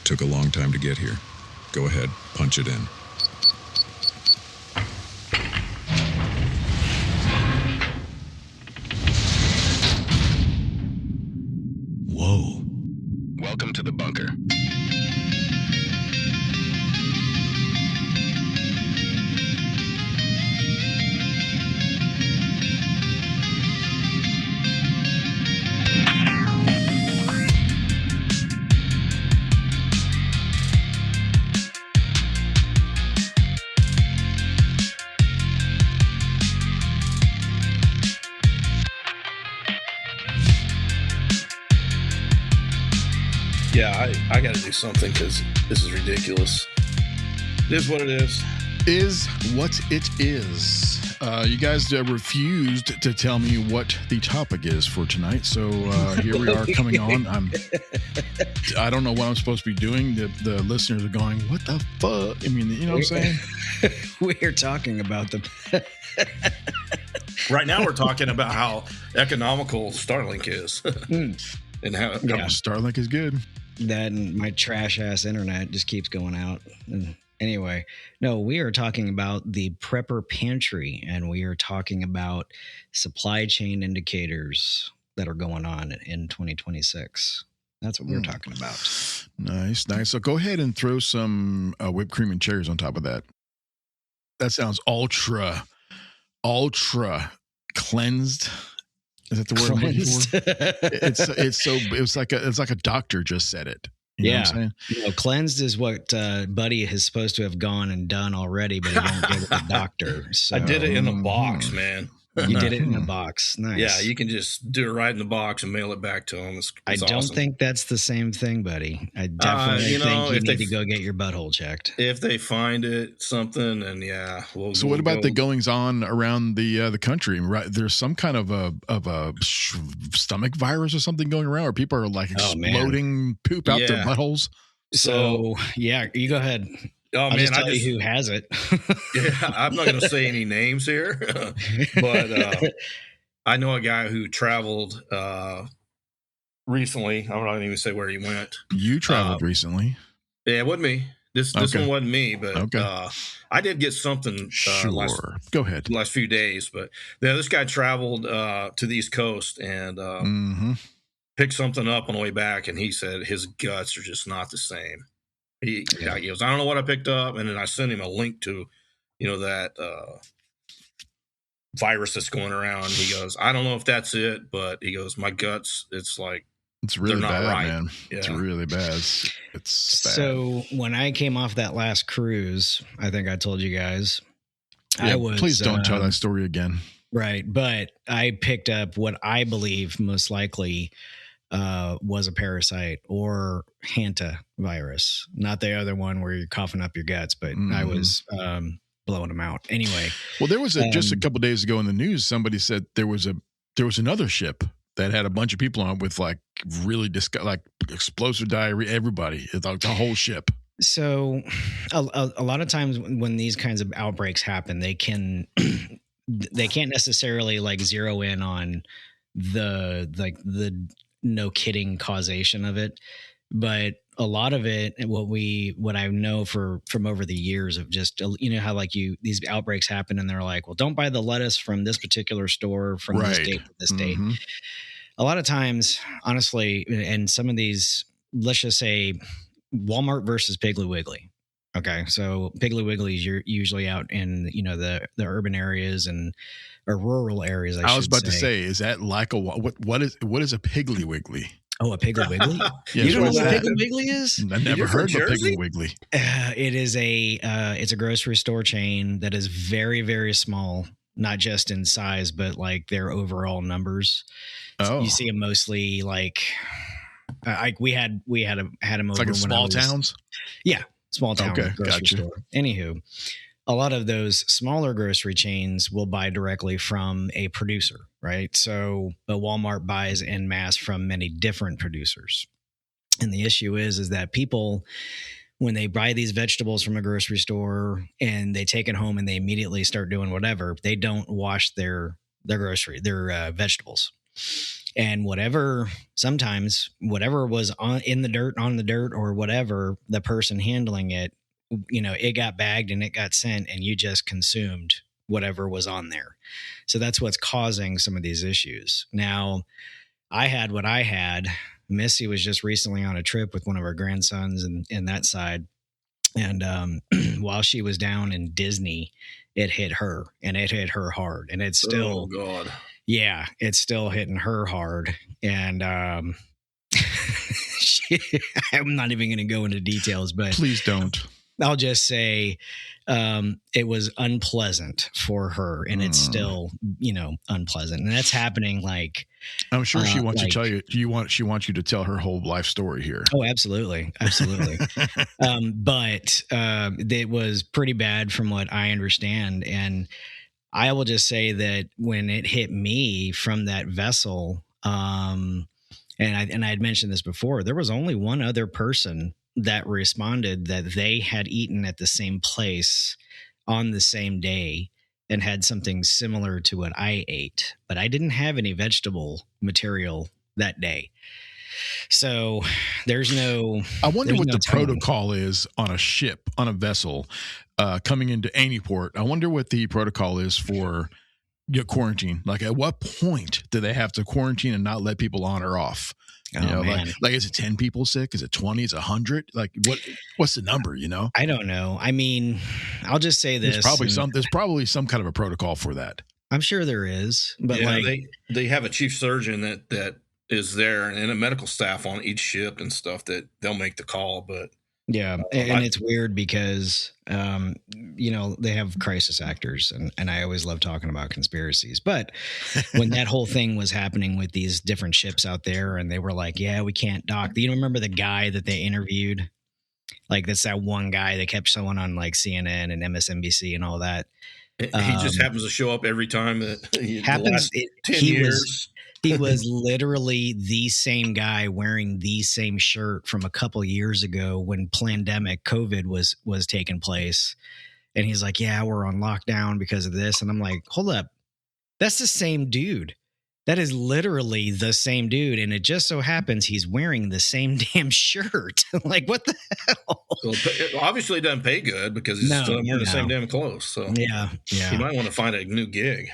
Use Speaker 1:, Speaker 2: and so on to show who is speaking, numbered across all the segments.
Speaker 1: Took a long time to get here. Go ahead, punch it in.
Speaker 2: Whoa.
Speaker 3: Welcome to the bunker.
Speaker 4: Yeah, I got to do something because this is ridiculous. It is what it is.
Speaker 2: Is what it is. You guys refused to tell me what the topic is for tonight, so here we are coming on. I don't know what I'm supposed to be doing. The listeners are going, "What the fuck?" I mean, you know what I'm saying?
Speaker 5: We're talking about the.
Speaker 4: Right now, we're talking about how economical Starlink is, and how
Speaker 2: Starlink is good.
Speaker 5: That and my trash ass internet just keeps going out. Anyway, no, we are talking about the Prepper Pantry, and we are talking about supply chain indicators that are going on in 2026. That's what we're talking about.
Speaker 2: Nice. So go ahead and throw some whipped cream and cherries on top of that. That sounds ultra cleansed. Is that the word I'm looking for? It's like a doctor just said it. You know what I'm saying?
Speaker 5: Cleansed is what Buddy is supposed to have gone and done already, but he won't go to the doctor. So.
Speaker 4: I did it in a box, man.
Speaker 5: You did it in a box. Nice.
Speaker 4: Yeah, you can just do it right in the box and mail it back to them.
Speaker 5: I don't think that's the same thing, buddy. I definitely think you need to go get your butthole checked.
Speaker 4: If they find it, something, and
Speaker 2: So what about the goings on around the country? Right, there's some kind of a stomach virus or something going around, where people are like exploding poop out their buttholes.
Speaker 5: So you go ahead.
Speaker 4: Oh,
Speaker 5: I'll just tell you who has it.
Speaker 4: Yeah, I'm not going to say any names here, but I know a guy who traveled recently. I'm not going to even say where he went.
Speaker 2: You traveled recently?
Speaker 4: Yeah, it wasn't me. This one wasn't me, but I did get something.
Speaker 2: Go ahead.
Speaker 4: Last few days, but this guy traveled to the East Coast and picked something up on the way back, and he said his guts are just not the same. He goes, I don't know what I picked up, and then I sent him a link to, that virus that's going around. He goes, I don't know if that's it, but he goes, my guts, it's
Speaker 2: really
Speaker 4: not
Speaker 2: bad,
Speaker 4: right.
Speaker 2: Man. Yeah. It's really bad. It's bad.
Speaker 5: So when I came off that last cruise, I think I told you guys,
Speaker 2: please don't tell that story again.
Speaker 5: Right, but I picked up what I believe most likely was a parasite or hantavirus, not the other one where you're coughing up your guts, but I was blowing them out. Anyway.
Speaker 2: Well, there was just a couple days ago in the news, somebody said there was another ship that had a bunch of people on it with really explosive diarrhea, everybody, the whole ship.
Speaker 5: So a lot of times when these kinds of outbreaks happen, they can't necessarily zero in on the no kidding causation of it, but a lot of it, what I know from over the years of just, how these outbreaks happen and they're like, well, don't buy the lettuce from this particular store from this date to this date. A lot of times, honestly, and some of these, let's just say Walmart versus Piggly Wiggly. Okay. So Piggly Wiggly's, you're usually out in, the urban areas or rural areas.
Speaker 2: I was about to say, is that like what is a Piggly Wiggly?
Speaker 5: Oh, a Piggly Wiggly?
Speaker 2: Yeah,
Speaker 5: you don't know what a Piggly Wiggly is?
Speaker 2: I never heard of a Piggly Wiggly.
Speaker 5: It is it's a grocery store chain that is very, very small, not just in size, but their overall numbers.
Speaker 2: Oh,
Speaker 5: you see them mostly we had them over
Speaker 2: in small towns.
Speaker 5: Yeah, small town grocery
Speaker 2: store.
Speaker 5: Anywho, a lot of those smaller grocery chains will buy directly from a producer, right? So Walmart buys en masse from many different producers. And the issue is that people, when they buy these vegetables from a grocery store and they take it home and they immediately start doing whatever, they don't wash their vegetables. And sometimes whatever was on the dirt or whatever, the person handling it, it got bagged and it got sent, and you just consumed whatever was on there. So that's what's causing some of these issues. Now, I had what I had. Missy was just recently on a trip with one of her grandsons and that side. And while she was down in Disney, it hit her, and it hit her hard. And it's still,
Speaker 4: oh God.
Speaker 5: Yeah, it's still hitting her hard. And I'm not even going to go into details, but
Speaker 2: please don't.
Speaker 5: I'll just say it was unpleasant for her, and it's still, unpleasant. And that's happening like,
Speaker 2: I'm sure she wants to tell you, she wants you to tell her whole life story here.
Speaker 5: Oh, absolutely. Absolutely. But it was pretty bad from what I understand. And I will just say that when it hit me from that vessel, and I had mentioned this before, there was only one other person that responded that they had eaten at the same place on the same day and had something similar to what I ate, but I didn't have any vegetable material that day. So there's no.
Speaker 2: I wonder what the protocol is on a ship, on a vessel, coming into any port. I wonder what the protocol is for quarantine. Like, at what point do they have to quarantine and not let people on or off? Like is it 10 people sick? Is it 20? Is it 100? Like, what's the number?
Speaker 5: I don't know. I mean, I'll just say this:
Speaker 2: there's probably some kind of a protocol for that.
Speaker 5: I'm sure there is, but
Speaker 4: they have a chief surgeon that is there and a medical staff on each ship and stuff that they'll make the call. But
Speaker 5: yeah, and it's weird because they have crisis actors, and I always love talking about conspiracies. But when that whole thing was happening with these different ships out there, and they were like, "Yeah, we can't dock." You remember the guy that they interviewed? Like, that's that one guy that kept showing on like CNN and MSNBC and all that.
Speaker 4: He just happens to show up every time that
Speaker 5: happens.
Speaker 4: 10 years.
Speaker 5: He was literally the same guy wearing the same shirt from a couple years ago when pandemic COVID was taking place. And he's like, yeah, we're on lockdown because of this. And I'm like, hold up. That's the same dude. That is literally the same dude. And it just so happens he's wearing the same damn shirt. Like, what the hell?
Speaker 4: Well, obviously it doesn't pay good because he's still wearing the same damn clothes. So
Speaker 5: yeah.
Speaker 4: You might want to find a new gig.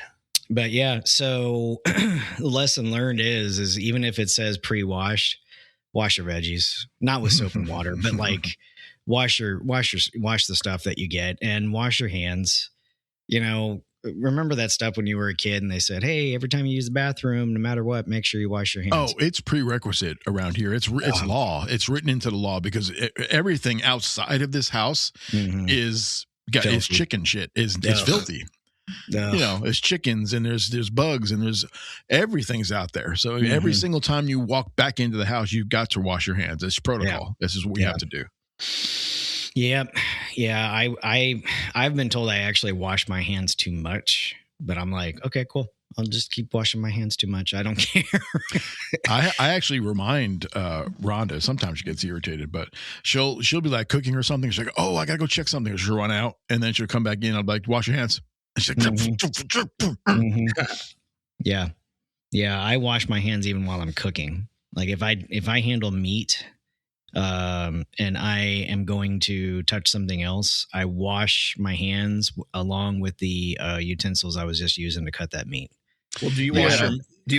Speaker 5: But yeah, so the lesson learned is even if it says pre-washed, wash your veggies, not with soap and water, but like wash the stuff that you get and wash your hands. Remember that stuff when you were a kid and they said, hey, every time you use the bathroom, no matter what, make sure you wash your hands.
Speaker 2: Oh, it's prerequisite around here. It's law. It's written into the law because everything outside of this house is chicken shit. Is filthy. There's chickens and there's bugs and there's everything's out there. So every single time you walk back into the house, you've got to wash your hands. It's protocol. Yeah. This is what we have to do.
Speaker 5: Yeah. I've been told I actually wash my hands too much, but I'm like, okay, cool. I'll just keep washing my hands too much. I don't care.
Speaker 2: I actually remind Rhonda. Sometimes she gets irritated, but she'll be like cooking or something. She's like, oh, I gotta go check something. She'll run out and then she'll come back in. I'll be like, wash your hands.
Speaker 5: Yeah. I wash my hands even while I'm cooking. Like if I handle meat, and I am going to touch something else, I wash my hands along with the utensils I was just using to cut that meat.
Speaker 4: Well, do you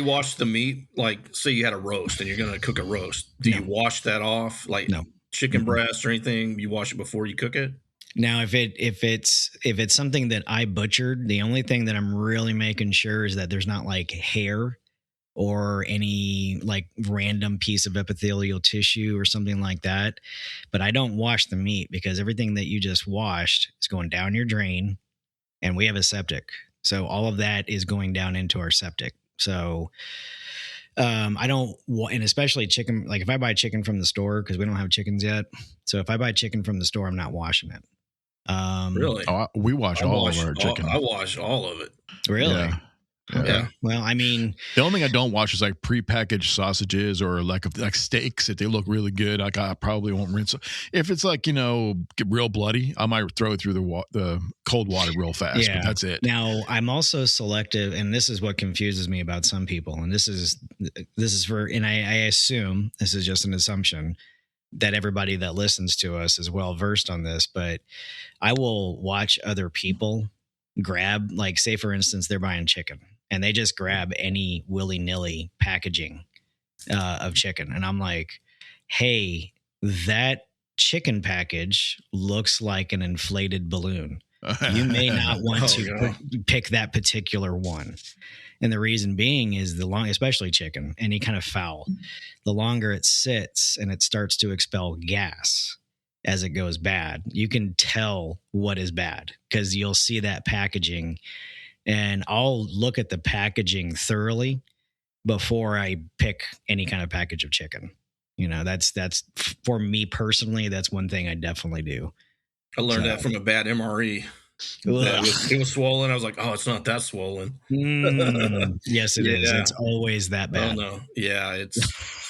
Speaker 4: wash the meat? Like, say you had a roast and you're going to cook a roast. Do you wash that off? Like chicken breast or anything? You wash it before you cook it?
Speaker 5: Now, if it's something that I butchered, the only thing that I'm really making sure is that there's not like hair or any like random piece of epithelial tissue or something like that. But I don't wash the meat because everything that you just washed is going down your drain, and we have a septic. So all of that is going down into our septic. So I don't, and especially chicken, like if I buy chicken from the store, because we don't have chickens yet. So if I buy chicken from the store, I'm not washing it.
Speaker 4: Really?
Speaker 2: We wash all of our chicken.
Speaker 4: I wash all of it.
Speaker 5: Really?
Speaker 2: Yeah.
Speaker 5: Okay. Well, I mean,
Speaker 2: the only thing I don't watch is like prepackaged sausages or like steaks. If they look really good, like I probably won't rinse. If it's like real bloody, I might throw it through the cold water real fast.
Speaker 5: yeah.
Speaker 2: But that's it.
Speaker 5: Now, I'm also selective, and this is what confuses me about some people. And this is for, and I assume this is just an assumption that everybody that listens to us is well versed on this, but I will watch other people grab, like, say for instance, they're buying chicken and they just grab any willy-nilly packaging of chicken. And I'm like, hey, that chicken package looks like an inflated balloon. You may not want to pick that particular one. And the reason being is especially chicken, any kind of fowl, the longer it sits and it starts to expel gas as it goes bad, you can tell what is bad because you'll see that packaging. And I'll look at the packaging thoroughly before I pick any kind of package of chicken. That's for me personally, that's one thing I definitely do.
Speaker 4: I learned that from a bad MRE. It was swollen. I was like, oh, it's not that swollen.
Speaker 5: Yes, it is. It's always that bad.
Speaker 4: Oh, no. Yeah, it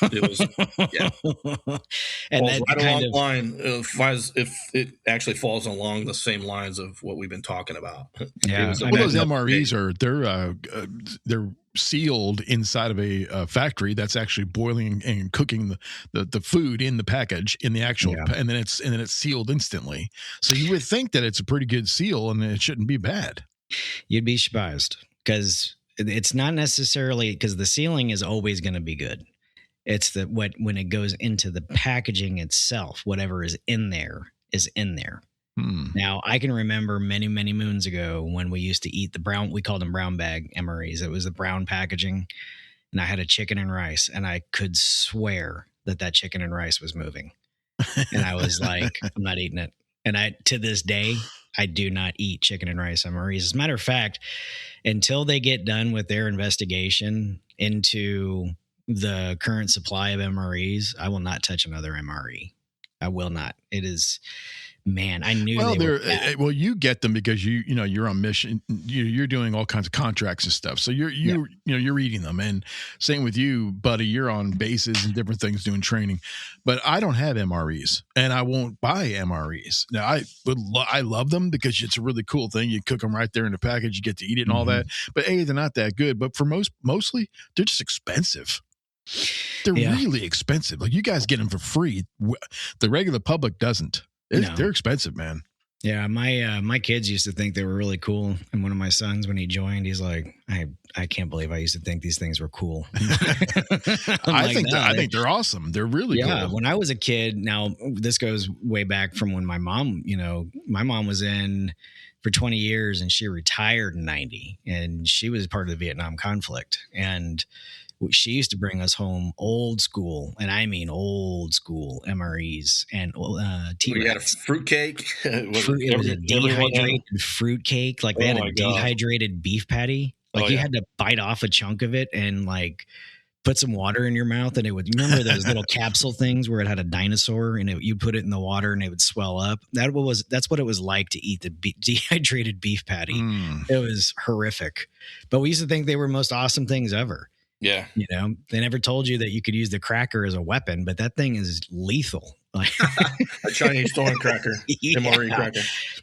Speaker 4: was. Yeah.
Speaker 5: And
Speaker 4: falls
Speaker 5: that
Speaker 4: right
Speaker 5: kind
Speaker 4: along line. If it actually falls along the same lines of what we've been talking about.
Speaker 5: Yeah.
Speaker 2: Well, those MREs they're sealed inside of a factory that's actually boiling and cooking the food in the package in the actual, and then it's sealed instantly. So you would think that it's a pretty good seal and it shouldn't be bad.
Speaker 5: You'd be surprised because it's not necessarily because the sealing is always going to be good. It's when it goes into the packaging itself, whatever is in there is in there. Now, I can remember many, many moons ago when we used to eat we called them brown bag MREs. It was the brown packaging. And I had a chicken and rice, and I could swear that chicken and rice was moving. And I was like, I'm not eating it. And to this day, I do not eat chicken and rice MREs. As a matter of fact, until they get done with their investigation into the current supply of MREs, I will not touch another MRE. I will not. It is... Man, I knew.
Speaker 2: Well, you get them because you're on mission. You're doing all kinds of contracts and stuff. So you're reading them, and same with you, buddy. You're on bases and different things doing training. But I don't have MREs, and I won't buy MREs. Now I love them because it's a really cool thing. You cook them right there in the package. You get to eat it and all that. But they're not that good. But for mostly they're just expensive. They're really expensive. Like you guys get them for free. The regular public doesn't. They're expensive, man.
Speaker 5: Yeah, my kids used to think they were really cool, and one of my sons, when he joined, he's like, "I can't believe I used to think these things were cool."
Speaker 2: I think they're awesome. They're really cool.
Speaker 5: When I was a kid, now this goes way back from when my mom was in for 20 years, and she retired in 90, and she was part of the Vietnam conflict, and she used to bring us home old school, and I mean old school MREs and tea.
Speaker 4: We had a fruitcake.
Speaker 5: It was a dehydrated fruitcake. Like they had a dehydrated beef patty. Like you had to bite off a chunk of it and like put some water in your mouth, and it would. You remember those little capsule things where it had a dinosaur, and you put it in the water and it would swell up. That's what it was like to eat the dehydrated beef patty. It was horrific, but we used to think they were the most awesome things ever.
Speaker 4: Yeah.
Speaker 5: They never told you that you could use the cracker as a weapon, but that thing is lethal.
Speaker 4: A Chinese throwing cracker. MRE cracker.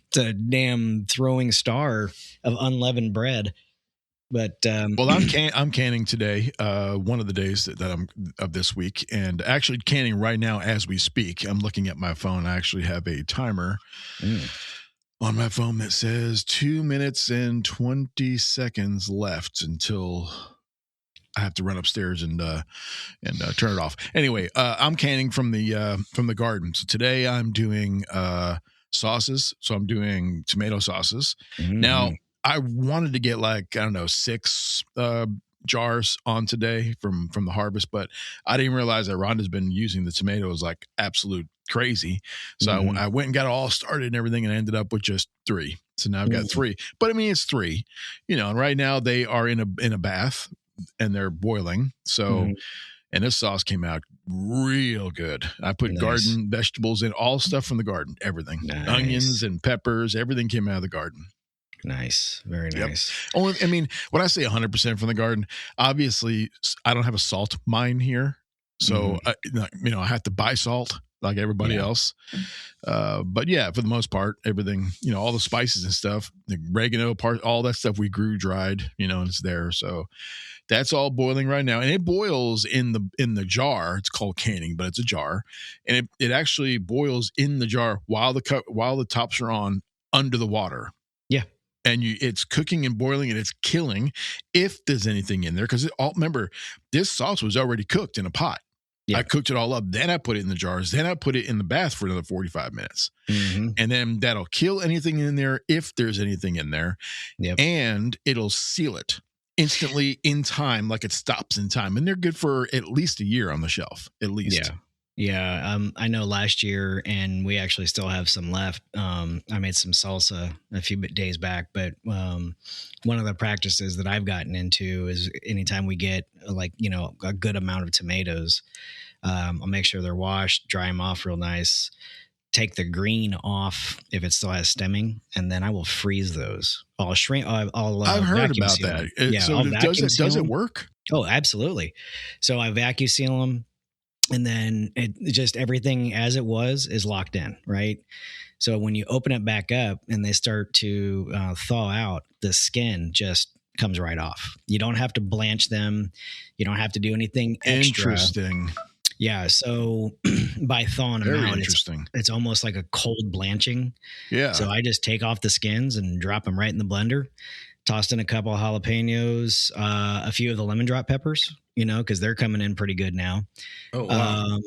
Speaker 5: It's a damn throwing star of unleavened bread. But
Speaker 2: well, I'm canning today, one of the days that I'm of this week, and actually canning right now as we speak. I'm looking at my phone. I actually have a timer on my phone that says 2 minutes and 20 seconds left until I have to run upstairs and turn it off. Anyway, I'm canning from the garden. So today I'm doing sauces. So I'm doing tomato sauces. Now I wanted to get 6 jars on today from the harvest, but I didn't realize that Rhonda's been using the tomatoes like absolute crazy. So I went and got it all started and everything, and I ended up with just 3. So now I've got 3. But I mean, it's 3, and right now they are in a bath and they're boiling. So, and this sauce came out real good. I put garden vegetables in, all stuff from the garden, everything, onions and peppers, everything came out of the garden.
Speaker 5: Nice. Very
Speaker 2: Yep.
Speaker 5: nice.
Speaker 2: Only, I mean, when I say 100% from the garden, obviously I don't have a salt mine here. So, I have to buy salt like everybody else. But yeah, for the most part, everything, all the spices and stuff, the oregano part, all that stuff we grew dried, and it's there. So that's all boiling right now. And it boils in the jar. It's called canning, but it's a jar. And it actually boils in the jar while the tops are on under the water.
Speaker 5: Yeah.
Speaker 2: And it's cooking and boiling and it's killing if there's anything in there. Because remember, this sauce was already cooked in a pot. Yeah. I cooked it all up. Then I put it in the jars. Then I put it in the bath for another 45 minutes.
Speaker 5: Mm-hmm.
Speaker 2: And then that'll kill anything in there if there's anything in there.
Speaker 5: Yep.
Speaker 2: And it'll seal it instantly in time, like it stops in time. And they're good for at least a year on the shelf, at least.
Speaker 5: Yeah. Yeah, I know last year, and we actually still have some left. I made some salsa a few days back, but one of the practices that I've gotten into is anytime we get a good amount of tomatoes, I'll make sure they're washed, dry them off real nice, take the green off if it still has stemming, and then I will freeze those. I've
Speaker 2: heard about that. So does it work?
Speaker 5: Oh, absolutely. So I vacuum seal them. And then it just everything as it was is locked in, right? So when you open it back up and they start to thaw out, the skin just comes right off. You don't have to blanch them. You don't have to do anything extra.
Speaker 2: Interesting.
Speaker 5: Yeah. So by thawing them out, it's almost like a cold blanching.
Speaker 2: Yeah.
Speaker 5: So I just take off the skins and drop them right in the blender. Tossed in a couple of jalapenos, a few of the lemon drop peppers, because they're coming in pretty good now.
Speaker 4: Oh, wow.
Speaker 5: A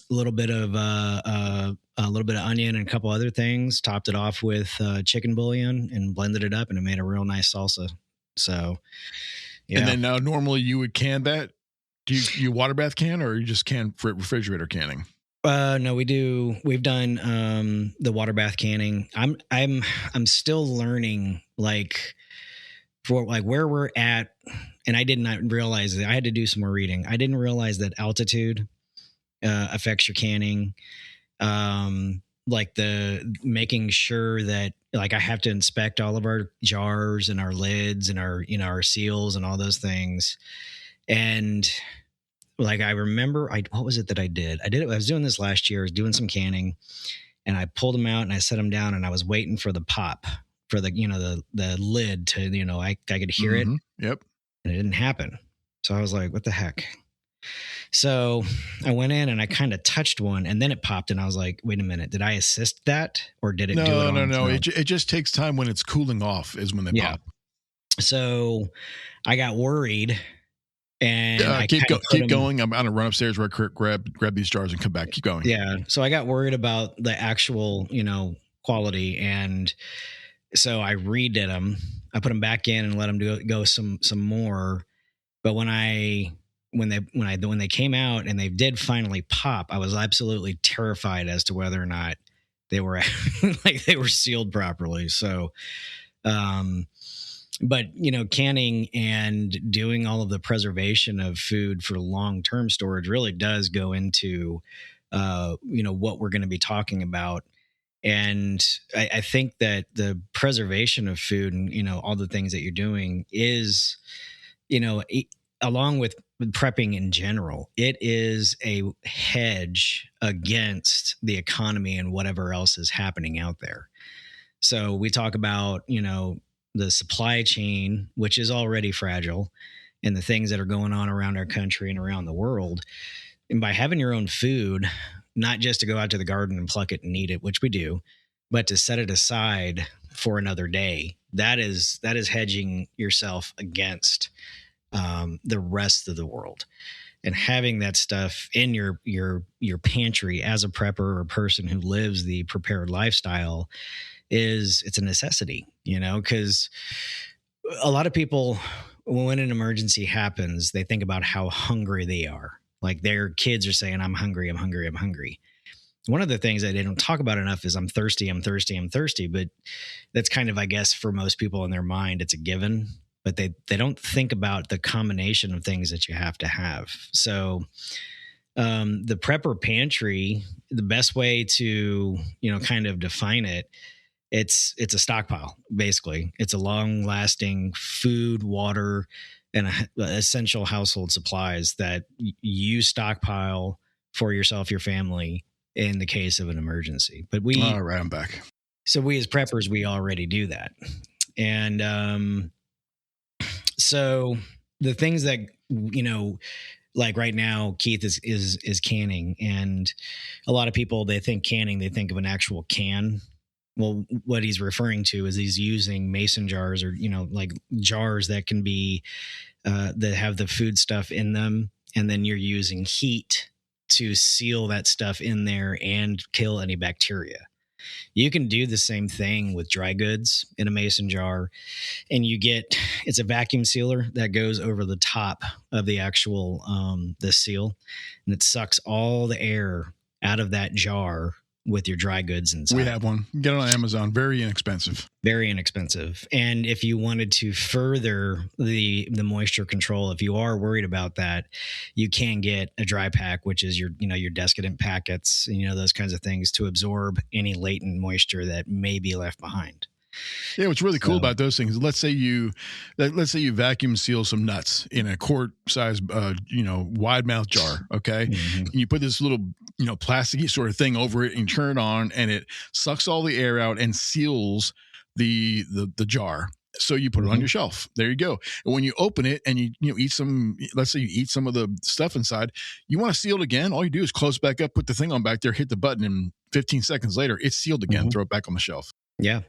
Speaker 5: little bit of onion and a couple other things. Topped it off with chicken bouillon and blended it up, and it made a real nice salsa. So, yeah. And
Speaker 2: then now, normally you would can that. Do you water bath can, or you just can for refrigerator canning?
Speaker 5: No, we do. We've done the water bath canning. I'm still learning for where we're at, and I did not realize that. I had to do some more reading. I didn't realize that altitude affects your canning. The making sure that I have to inspect all of our jars and our lids and our seals and all those things. And I remember, what was it that I did? I was doing this last year. I was doing some canning, and I pulled them out and I set them down, and I was waiting for the pop. For the lid to, I could hear it.
Speaker 2: Yep.
Speaker 5: And it didn't happen. So I was like, what the heck? So I went in and I kind of touched one, and then it popped, and I was like, wait a minute, did I assist that, or did it do it?
Speaker 2: No. It just takes time. When it's cooling off is when they pop.
Speaker 5: So I got worried, and
Speaker 2: keep going. I'm going to run upstairs real quick, grab these jars and come back. Keep going.
Speaker 5: Yeah. So I got worried about the actual, quality, and so I redid them. I put them back in and let them go some more. But when they came out and they did finally pop, I was absolutely terrified as to whether or not they were they were sealed properly. So, but canning and doing all of the preservation of food for long-term storage really does go into what we're going to be talking about. And I think that the preservation of food and, all the things that you're doing is, along with prepping in general, it is a hedge against the economy and whatever else is happening out there. So we talk about, the supply chain, which is already fragile, and the things that are going on around our country and around the world. And by having your own food, not just to go out to the garden and pluck it and eat it, which we do, but to set it aside for another day, that is hedging yourself against the rest of the world. And having that stuff in your pantry as a prepper or a person who lives the prepared lifestyle it's a necessity, because a lot of people, when an emergency happens, they think about how hungry they are. Like their kids are saying, I'm hungry, I'm hungry, I'm hungry. One of the things that they don't talk about enough is I'm thirsty, I'm thirsty, I'm thirsty. But that's kind of, I guess, for most people in their mind, it's a given. But they don't think about the combination of things that you have to have. So the Prepper Pantry, the best way to, kind of define it it's a stockpile. Basically, it's a long lasting food, water, and essential household supplies that you stockpile for yourself, your family, in the case of an emergency. But
Speaker 2: all right, I'm back.
Speaker 5: So we as preppers, we already do that. And so the things that, like right now, Keith is canning, and a lot of people, they think canning, they think of an actual can. Well, what he's referring to is he's using mason jars, or like jars that can be that have the food stuff in them, and then you're using heat to seal that stuff in there and kill any bacteria. You can do the same thing with dry goods in a mason jar, and it's a vacuum sealer that goes over the top of the actual the seal, and it sucks all the air out of that jar with your dry goods inside.
Speaker 2: We have one. Get it on Amazon. Very inexpensive.
Speaker 5: Very inexpensive. And if you wanted to further the moisture control, if you are worried about that, you can get a dry pack, which is your Descadent packets, those kinds of things, to absorb any latent moisture that may be left behind.
Speaker 2: Yeah, what's really cool about those things, let's say you vacuum seal some nuts in a quart size wide mouth jar, okay?
Speaker 5: Mm-hmm.
Speaker 2: And you put this little plasticky sort of thing over it and you turn it on, and it sucks all the air out and seals the jar. So you put it on your shelf. There you go. And when you open it and you eat some, let's say you eat some of the stuff inside, you want to seal it again, all you do is close back up, put the thing on back there, hit the button, and 15 seconds later it's sealed again. Throw it back on the shelf.
Speaker 5: Yeah.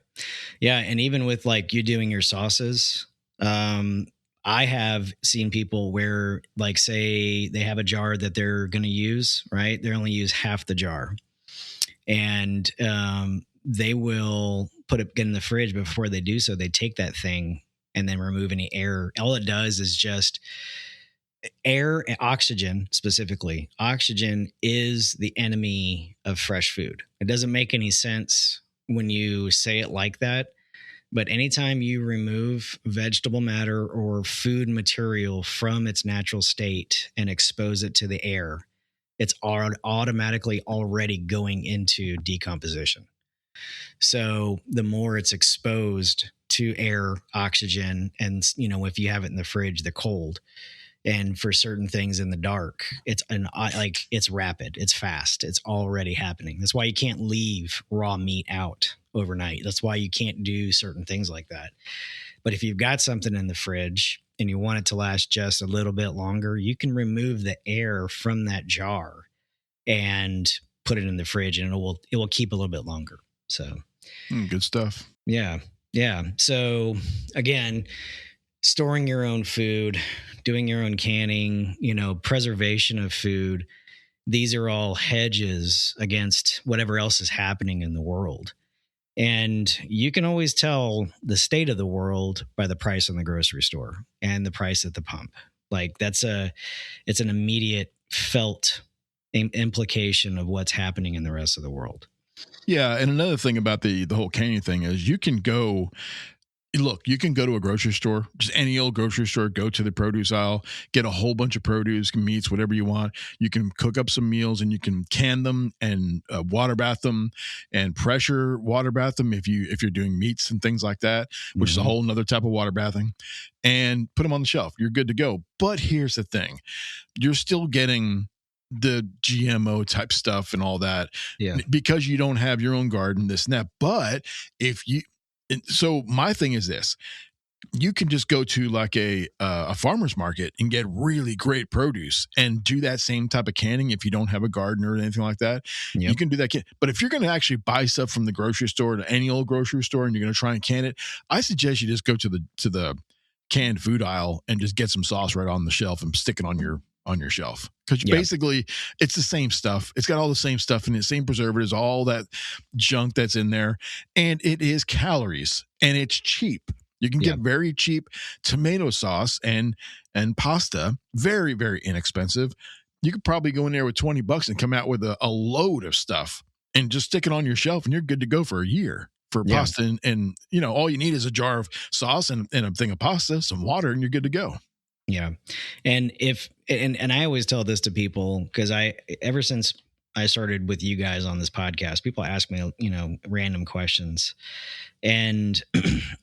Speaker 5: And even with like you doing your sauces, I have seen people where, like, say they have a jar that they're going to use, right? They only use half the jar, and they will get in the fridge. But before they do so, they take that thing and then remove any air. All it does is just air, oxygen specifically. Oxygen is the enemy of fresh food. It doesn't make any sense when you say it like that, but anytime you remove vegetable matter or food material from its natural state and expose it to the air, it's automatically already going into decomposition. So the more it's exposed to air, oxygen, and if you have it in the fridge, the cold, and for certain things in the dark, it's rapid, it's fast, it's already happening. That's why you can't leave raw meat out overnight. That's why you can't do certain things like that. But if you've got something in the fridge and you want it to last just a little bit longer, you can remove the air from that jar and put it in the fridge, and it will keep a little bit longer. So
Speaker 2: good stuff.
Speaker 5: Yeah. So again, storing your own food, doing your own canning, preservation of food. These are all hedges against whatever else is happening in the world. And you can always tell the state of the world by the price in the grocery store and the price at the pump. Like it's an immediate felt implication of what's happening in the rest of the world.
Speaker 2: Yeah. And another thing about the whole canning thing is you can go to a grocery store, just any old grocery store, go to the produce aisle, get a whole bunch of produce, meats, whatever you want. You can cook up some meals and you can can them and water bath them and pressure water bath them if you're doing meats and things like that, which is a whole nother type of water bathing, and put them on the shelf. You're good to go. But here's the thing. You're still getting the GMO type stuff and all that because you don't have your own garden, this and that. But so my thing is this: you can just go to like a farmer's market and get really great produce and do that same type of canning. If you don't have a garden or anything like that, you can do that. But if you're going to actually buy stuff from the grocery store, to any old grocery store, and you're going to try and can it, I suggest you just go to the canned food aisle and just get some sauce right on the shelf and stick it on your shelf, because basically it's the same stuff. It's got all the same stuff in it, same preservatives, all that junk that's in there, and it is calories and it's cheap. You can get very cheap tomato sauce and pasta, very, very inexpensive. You could probably go in there with $20 and come out with a load of stuff and just stick it on your shelf, and you're good to go for a year for pasta. And all you need is a jar of sauce and a thing of pasta, some water, and you're good to go. Yeah.
Speaker 5: And I always tell this to people, because ever since I started with you guys on this podcast, people ask me, random questions. And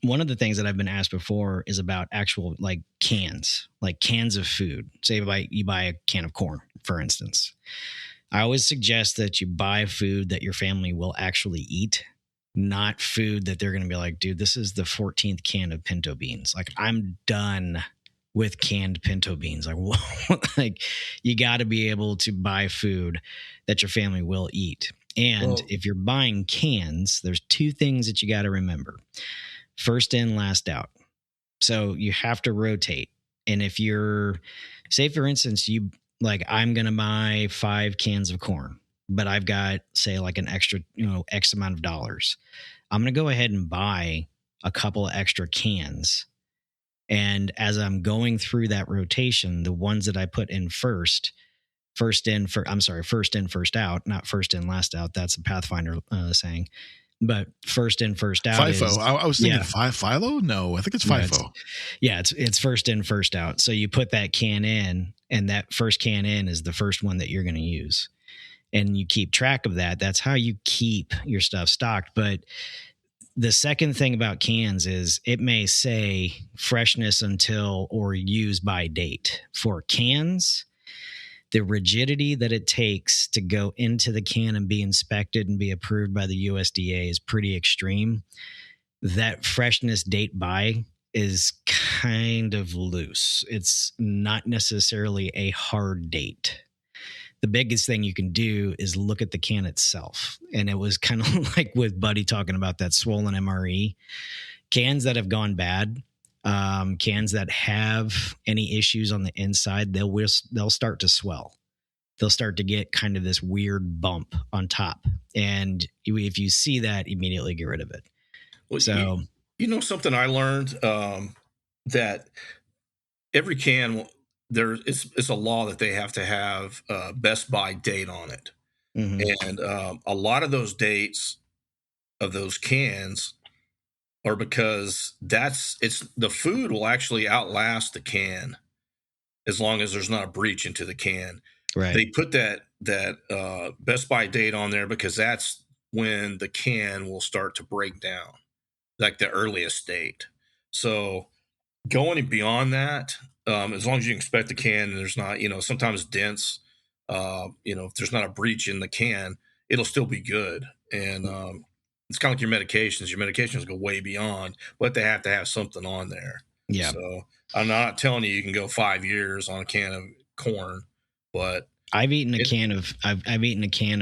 Speaker 5: one of the things that I've been asked before is about actual like cans of food. Say you buy a can of corn, for instance. I always suggest that you buy food that your family will actually eat, not food that they're going to be like, dude, this is the 14th can of pinto beans. Like, I'm done with canned pinto beans. Like, whoa, like, you got to be able to buy food that your family will eat. And if you're buying cans, there's two things that you got to remember. First in, last out. So you have to rotate. And if you're, say, for instance, I'm going to buy 5 cans of corn, but I've got, say, like an extra, X amount of dollars. I'm going to go ahead and buy a couple of extra cans. And as I'm going through that rotation, the ones that I put in first in, first out, not first in, last out. That's a Pathfinder saying. But first in, first out.
Speaker 2: FIFO. I was thinking Philo? No, I think it's FIFO.
Speaker 5: It's first in, first out. So you put that can in, and that first can in is the first one that you're going to use. And you keep track of that. That's how you keep your stuff stocked. But the second thing about cans is it may say freshness until or use by date. For cans, the rigidity that it takes to go into the can and be inspected and be approved by the USDA is pretty extreme. That freshness date by is kind of loose. It's not necessarily a hard date. The biggest thing you can do is look at the can itself. And it was kind of like with Buddy talking about that swollen MRE. Cans that have gone bad, cans that have any issues on the inside, they'll start to swell. They'll start to get kind of this weird bump on top. And if you see that, immediately get rid of it.
Speaker 4: Well, so, something I learned, that every can, it's a law that they have to have best by date on it. Mm-hmm. And a lot of those dates of those cans are because the food will actually outlast the can as long as there's not a breach into the can. Right. They put that best by date on there because that's when the can will start to break down, like the earliest date. So going beyond that, as long as you inspect the can and there's not, sometimes dents, if there's not a breach in the can, it'll still be good. And it's kind of like your medications. Your medications go way beyond, but they have to have something on there. Yeah. So I'm not telling you can go 5 years on a can of corn, but
Speaker 5: I've eaten a can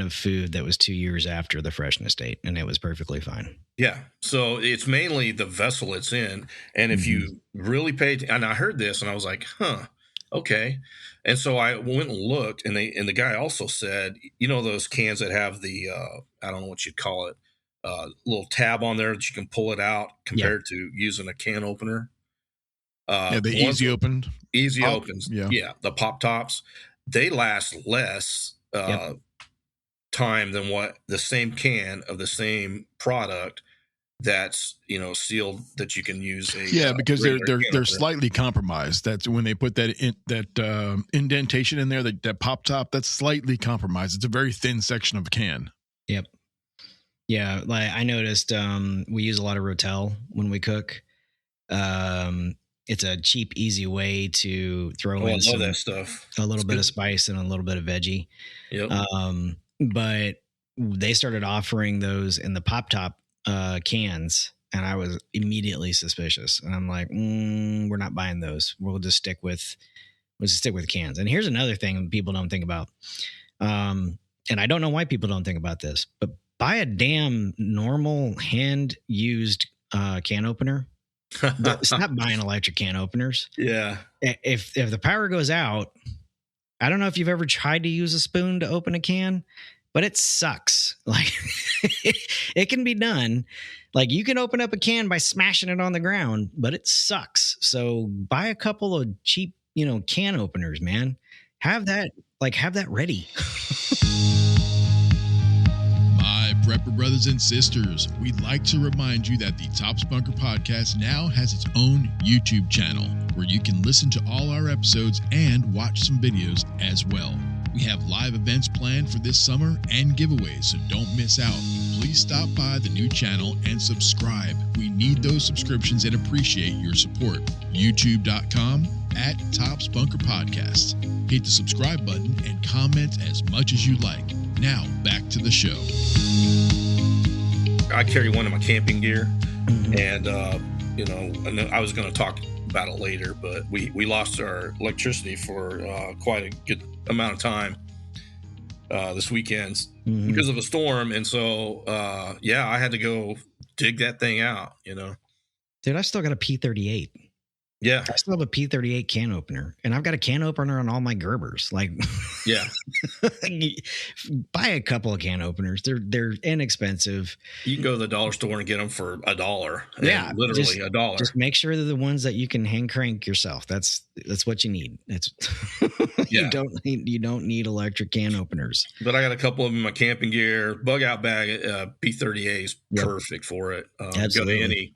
Speaker 5: of food that was 2 years after the freshness date, and it was perfectly fine.
Speaker 4: Yeah. So it's mainly the vessel it's in. And if you really and I heard this and I was like, okay. And so I went and looked, and the guy also said, those cans that have the, I don't know what you'd call it, little tab on there that you can pull it out compared to using a can opener.
Speaker 2: The easy opened.
Speaker 4: Easy opens. Yeah. The pop tops, they last less time than what the same can of the same product that's sealed that you can use
Speaker 2: because they're slightly compromised. That's when they put that indentation in there, that pop top, that's slightly compromised. It's a very thin section of a can.
Speaker 5: Yep. Yeah, like I noticed we use a lot of Rotel when we cook. It's a cheap, easy way to throw in
Speaker 4: that stuff.
Speaker 5: A little bit of spice and a little bit of veggie. Yep. But they started offering those in the pop top cans, and I was immediately suspicious. And I'm like, we're not buying those. We'll just stick with cans. And here's another thing people don't think about. And I don't know why people don't think about this, but buy a damn normal hand used can opener. Stop buying electric can openers.
Speaker 4: Yeah.
Speaker 5: If the power goes out, I don't know if you've ever tried to use a spoon to open a can, but it sucks. Like it can be done. Like you can open up a can by smashing it on the ground, but it sucks. So buy a couple of cheap, can openers, man. Have that ready.
Speaker 2: Prepper brothers and sisters, we'd like to remind you that the Tops Bunker podcast now has its own YouTube channel where you can listen to all our episodes and watch some videos as well. We have live events planned for this summer and giveaways, so don't miss out. Please stop by the new channel and subscribe. We need those subscriptions and appreciate your support. YouTube.com/TopsBunkerPodcast. Hit the subscribe button and comment as much as you like. Now, back to the show.
Speaker 4: I carry one of my camping gear, and I was going to talk about it later, but we lost our electricity for quite a good amount of time this weekend because of a storm, and so I had to go dig that thing out.
Speaker 5: Dude, I still got a P38.
Speaker 4: Yeah,
Speaker 5: I still have a P38 can opener, and I've got a can opener on all my Gerbers. Like,
Speaker 4: yeah,
Speaker 5: buy a couple of can openers. They're inexpensive.
Speaker 4: You can go to the dollar store and get them for $1.
Speaker 5: Yeah,
Speaker 4: literally $1.
Speaker 5: Just make sure they're the ones that you can hand crank yourself. That's what you need. That's you don't need electric can openers.
Speaker 4: But I got a couple of them in my camping gear. Bug out bag P38 is perfect for it.
Speaker 5: Absolutely.
Speaker 4: Go to any.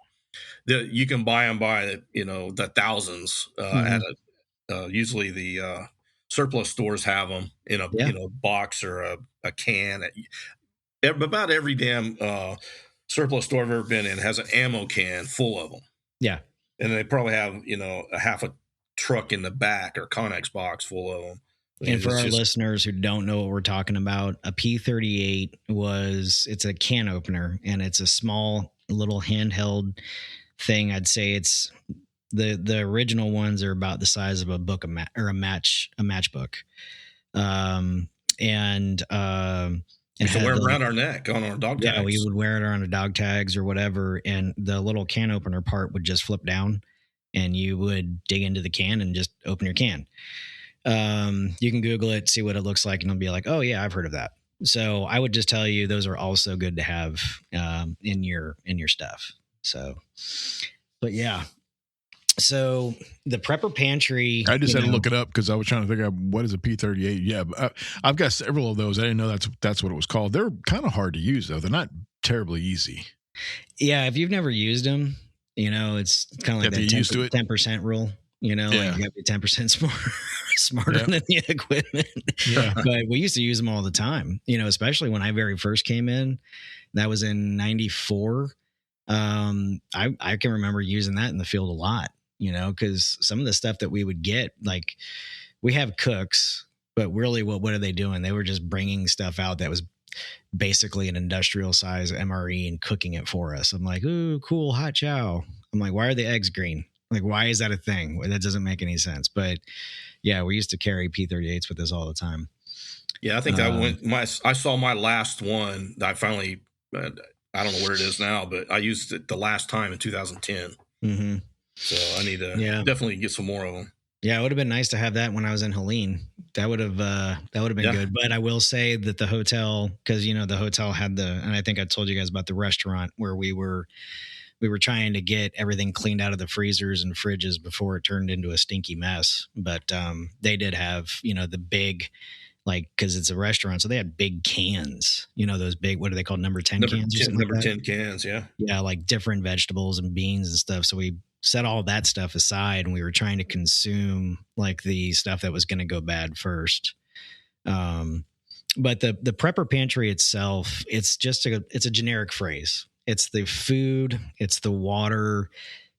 Speaker 4: You can buy them by the thousands at usually the surplus stores have them in a box or a can. About every damn surplus store I've ever been in has an ammo can full of them.
Speaker 5: Yeah,
Speaker 4: and they probably have a half a truck in the back or Connex box full of them.
Speaker 5: And for our listeners who don't know what we're talking about, a P38 it's a can opener, and it's a small little handheld thing. I'd say it's the original ones are about the size of a book, a matchbook. And
Speaker 4: we used to wear them around our neck on our dog tags.
Speaker 5: Yeah, we would wear it around our dog tags or whatever, and the little can opener part would just flip down, and you would dig into the can and just open your can. You can Google it, see what it looks like, and it'll be like, oh yeah, I've heard of that. So I would just tell you those are also good to have in your stuff. So, but yeah. So the Prepper Pantry.
Speaker 2: I just had to look it up because I was trying to figure out what is a P38. Yeah, I've got several of those. I didn't know that's what it was called. They're kind of hard to use though. They're not terribly easy.
Speaker 5: Yeah, if you've never used them, it's kind of like that 10% rule. Like you got to be 10% smarter than the equipment. Yeah. But we used to use them all the time. Especially when I very first came in. That was in '94. I can remember using that in the field a lot. Because some of the stuff that we would get, like we have cooks, but really what are they doing? They were just bringing stuff out that was basically an industrial size MRE and cooking it for us. I'm like, ooh, cool, hot chow. I'm like, why are the eggs green? Like, why is that a thing? That doesn't make any sense. But yeah, we used to carry P38s with us all the time.
Speaker 4: Yeah, I think I saw my last one that I finally, I don't know where it is now, but I used it the last time in 2010. Mm-hmm. So I need to definitely get some more of them. Yeah,
Speaker 5: it would have been nice to have that when I was in Helene. That would have been good. But I will say that the hotel, because the hotel had and I think I told you guys about the restaurant where we were trying to get everything cleaned out of the freezers and fridges before it turned into a stinky mess. But they did have the big, because it's a restaurant, so they had big cans. Those big, what are they called, number 10 cans?
Speaker 4: Number 10 cans, yeah.
Speaker 5: Yeah, like different vegetables and beans and stuff. So we set all that stuff aside, and we were trying to consume the stuff that was going to go bad first. But the Prepper Pantry itself, it's a generic phrase. It's the food, it's the water,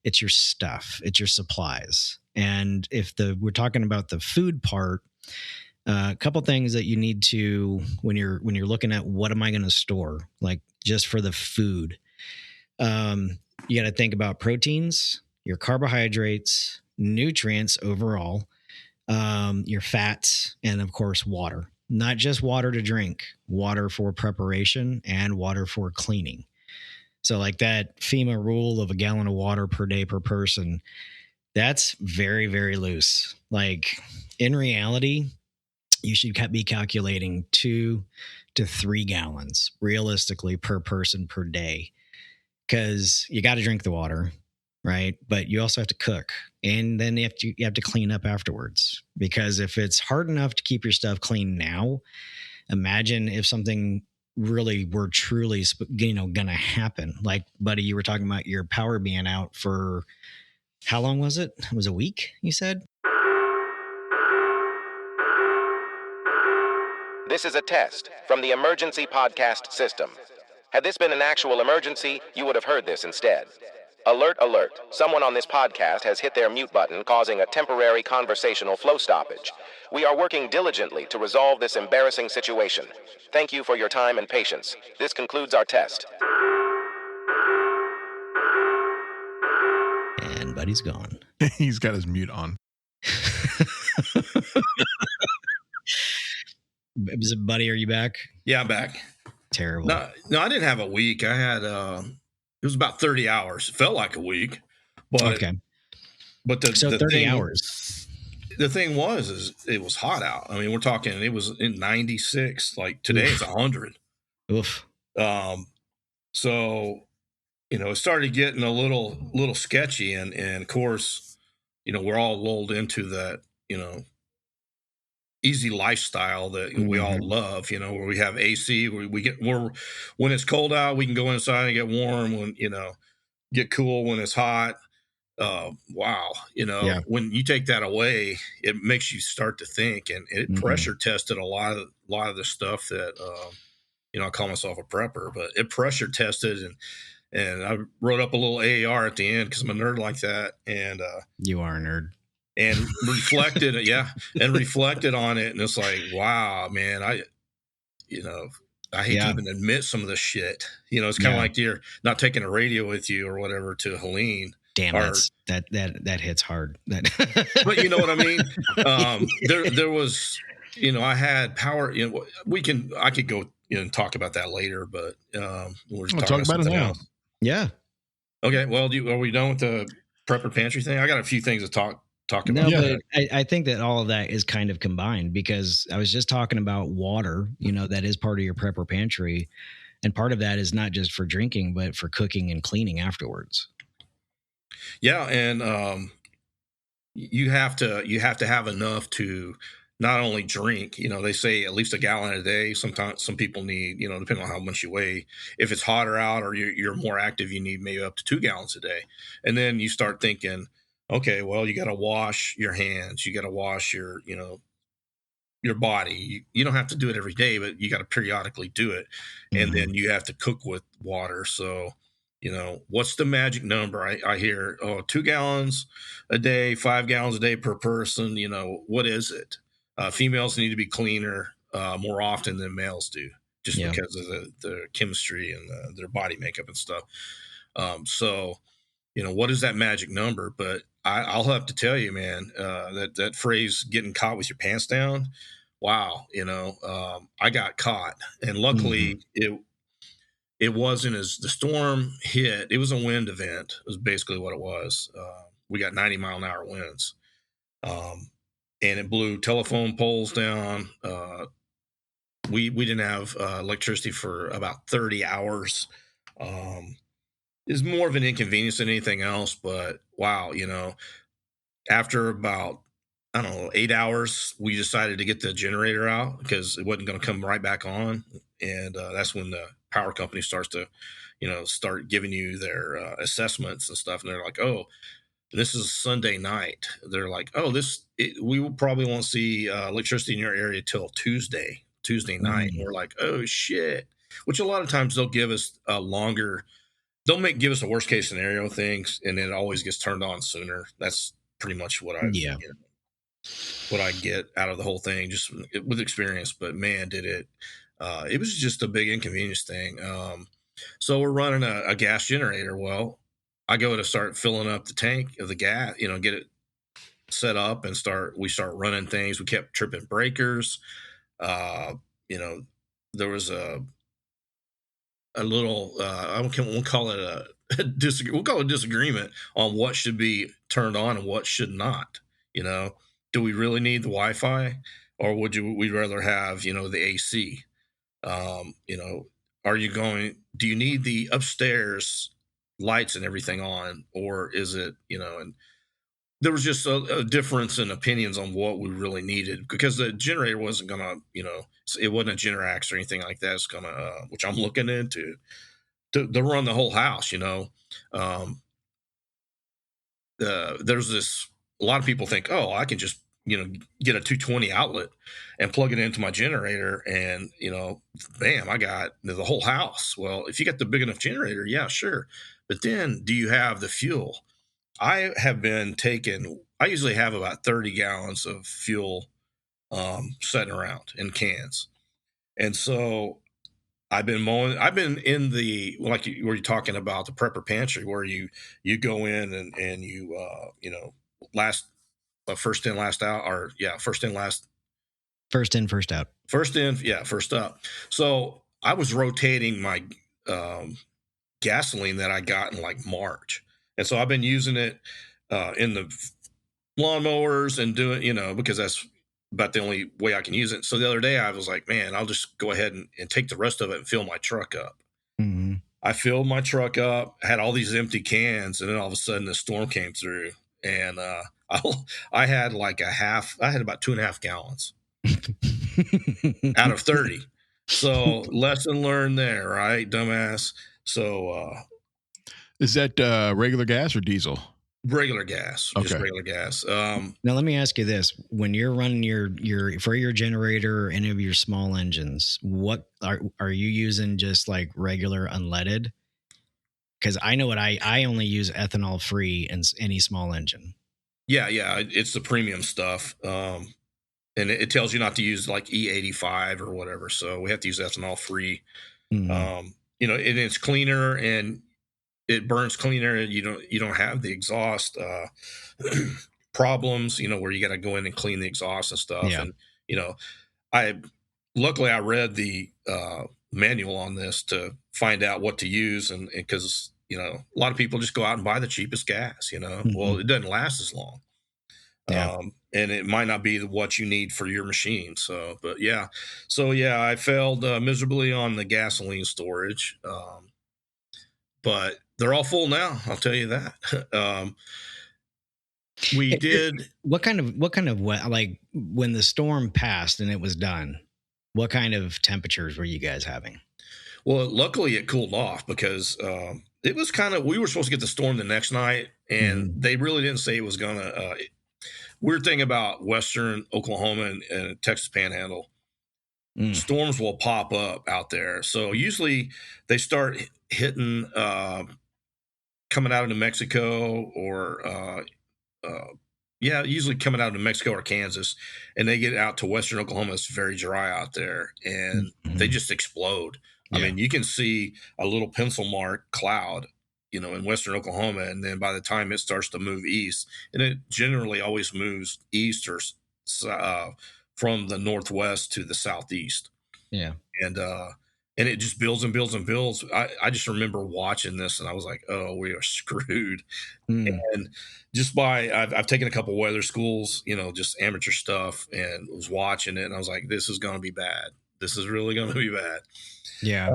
Speaker 5: it's your stuff, it's your supplies. And if we're talking about the food part, a couple things that you need to, when you're looking at what am I going to store, just for the food, you got to think about proteins, your carbohydrates, nutrients overall, your fats, and of course, water. Not just water to drink, water for preparation and water for cleaning. So that FEMA rule of a gallon of water per day per person, that's very, very loose. In reality, you should be calculating 2 to 3 gallons realistically per person per day, because you got to drink the water, right? But you also have to cook, and then you have to clean up afterwards. Because if it's hard enough to keep your stuff clean now, imagine if something really were truly gonna happen. Buddy, you were talking about your power being out for how long was it? It was a week, you said?
Speaker 3: This is a test from the emergency podcast system. Had this been an actual emergency, you would have heard this instead. Alert, alert. Someone on this podcast has hit their mute button, causing a temporary conversational flow stoppage. We are working diligently to resolve this embarrassing situation. Thank you for your time and patience. This concludes our test.
Speaker 5: And Buddy's gone.
Speaker 2: He's got his mute on.
Speaker 5: Buddy, are you back?
Speaker 4: Yeah, I'm back.
Speaker 5: Terrible.
Speaker 4: No, I didn't have a week. I had it was about 30 hours. It felt like a week, but
Speaker 5: okay.
Speaker 4: But the
Speaker 5: 30 hours.
Speaker 4: The thing is it was hot out. I mean, we're talking it was in 96. Like today it's 100.
Speaker 5: Oof.
Speaker 4: So it started getting a little sketchy, and of course, we're all lulled into that easy lifestyle that we all love, where we have AC, where we get more when it's cold out, we can go inside and get warm, when get cool when it's hot. Wow. When you take that away, it makes you start to think, and it pressure tested a lot of the stuff that I call myself a prepper, but it pressure tested, and I wrote up a little AAR at the end because I'm a nerd like that. And
Speaker 5: you are a nerd.
Speaker 4: And reflected on it, and it's like, wow, man, I hate to even admit some of this shit. It's kind of like you're not taking a radio with you or whatever to Helene.
Speaker 5: Damn, that hits hard.
Speaker 4: But you know what I mean? There was, I had power. I could go and talk about that later, but we're talking about it now. Else.
Speaker 5: Yeah.
Speaker 4: Okay. Well, are we done with the Prepper Pantry thing? I got a few things to talk about.
Speaker 5: No, but I think that all of that is kind of combined, because I was just talking about water, that is part of your Prepper Pantry. And part of that is not just for drinking, but for cooking and cleaning afterwards.
Speaker 4: Yeah. And you have to have enough to not only drink, they say at least a gallon a day. Sometimes some people need, depending on how much you weigh, if it's hotter out or you're more active, you need maybe up to 2 gallons a day. And then you start thinking, okay, well, you got to wash your hands. You got to wash your body. You don't have to do it every day, but you got to periodically do it. And then you have to cook with water. So, what's the magic number? I hear, 2 gallons a day, 5 gallons a day per person. What is it? Females need to be cleaner more often than males do, just because of the chemistry and their body makeup and stuff. So, what is that magic number? But I'll have to tell you, man, that phrase, getting caught with your pants down. Wow. I got caught, and luckily it wasn't as the storm hit. It was a wind event. It was basically what it was. We got 90-mile-an-hour winds. And it blew telephone poles down. We didn't have electricity for about 30 hours. Is more of an inconvenience than anything else, but wow, after about, 8 hours, we decided to get the generator out because it wasn't going to come right back on. And that's when the power company starts to, start giving you their assessments and stuff. And they're like, oh, this is Sunday night. They're like, oh, we will probably won't see electricity in your area till Tuesday night. And we're like, oh shit. Which a lot of times they'll give us a longer. They'll give us a worst case scenario things, and it always gets turned on sooner. That's pretty much what what I get out of the whole thing, just with experience. But man, did it! It was just a big inconvenience thing. So we're running a gas generator. Well, I go to start filling up the tank of the gas, get it set up, and we start running things. We kept tripping breakers. There was a little, we'll call it a disagreement on what should be turned on and what should not. Do we really need the Wi-Fi, or we'd rather have, the AC? Do you need the upstairs lights and everything on, or is it, and there was just a difference in opinions on what we really needed, because the generator wasn't gonna, it wasn't a Generac or anything like that. It's gonna, which I'm looking into to run the whole house. There's this. A lot of people think, oh, I can just get a 220 outlet and plug it into my generator, and bam, I got the whole house. Well, if you got the big enough generator, yeah, sure, but then do you have the fuel? I usually have about 30 gallons of fuel sitting around in cans, and so I've been in the, like where you're talking about the prepper pantry, where you go in and you last first in last out, or first in last,
Speaker 5: first in first out,
Speaker 4: first in, first up. So I was rotating my gasoline that I got in like March, and so I've been using it in the lawnmowers and doing, because that's about the only way I can use it. So the other day I was like, man, I'll just go ahead and take the rest of it and fill my truck up.
Speaker 5: Mm-hmm.
Speaker 4: I filled my truck up, had all these empty cans, and then all of a sudden the storm came through, and I had about 2.5 gallons out of 30. So lesson learned there, right, dumbass? So
Speaker 2: is that regular gas or diesel?
Speaker 4: Regular gas,
Speaker 2: okay.
Speaker 4: Just regular gas.
Speaker 5: Now let me ask you this: when you're running your for your generator or any of your small engines, what are you using? Just like regular unleaded? Because I know what I only use ethanol free in any small engine.
Speaker 4: Yeah, it's the premium stuff, and it tells you not to use like E85 or whatever. So we have to use ethanol free.
Speaker 5: Mm-hmm.
Speaker 4: And it's cleaner and it burns cleaner. You don't have the exhaust problems, where you got to go in and clean the exhaust and stuff.
Speaker 5: Yeah.
Speaker 4: And luckily I read the manual on this to find out what to use, and because a lot of people just go out and buy the cheapest gas.
Speaker 5: Mm-hmm.
Speaker 4: Well, it doesn't last as long.
Speaker 5: Yeah.
Speaker 4: And it might not be what you need for your machine. So I failed miserably on the gasoline storage. But they're all full now. I'll tell you that. We did.
Speaker 5: What kind of like when the storm passed and it was done, what kind of temperatures were you guys having?
Speaker 4: Well, luckily it cooled off, because it was we were supposed to get the storm the next night, and they really didn't say it was going to. Weird thing about Western Oklahoma and Texas Panhandle, storms will pop up out there. So usually they start hitting coming out of New Mexico, or usually coming out of New Mexico or Kansas, and they get out to Western Oklahoma. It's very dry out there, and they just explode. Yeah. I mean, you can see a little pencil mark cloud, in Western Oklahoma, and then by the time it starts to move east, and it generally always moves east or from the northwest to the southeast.
Speaker 5: Yeah.
Speaker 4: And it just builds and builds and builds. I just remember watching this, and I was like, oh, we are screwed. And just I've taken a couple weather schools, just amateur stuff, and was watching it, and I was like, this is going to be bad. This is really going to be bad.
Speaker 5: Yeah.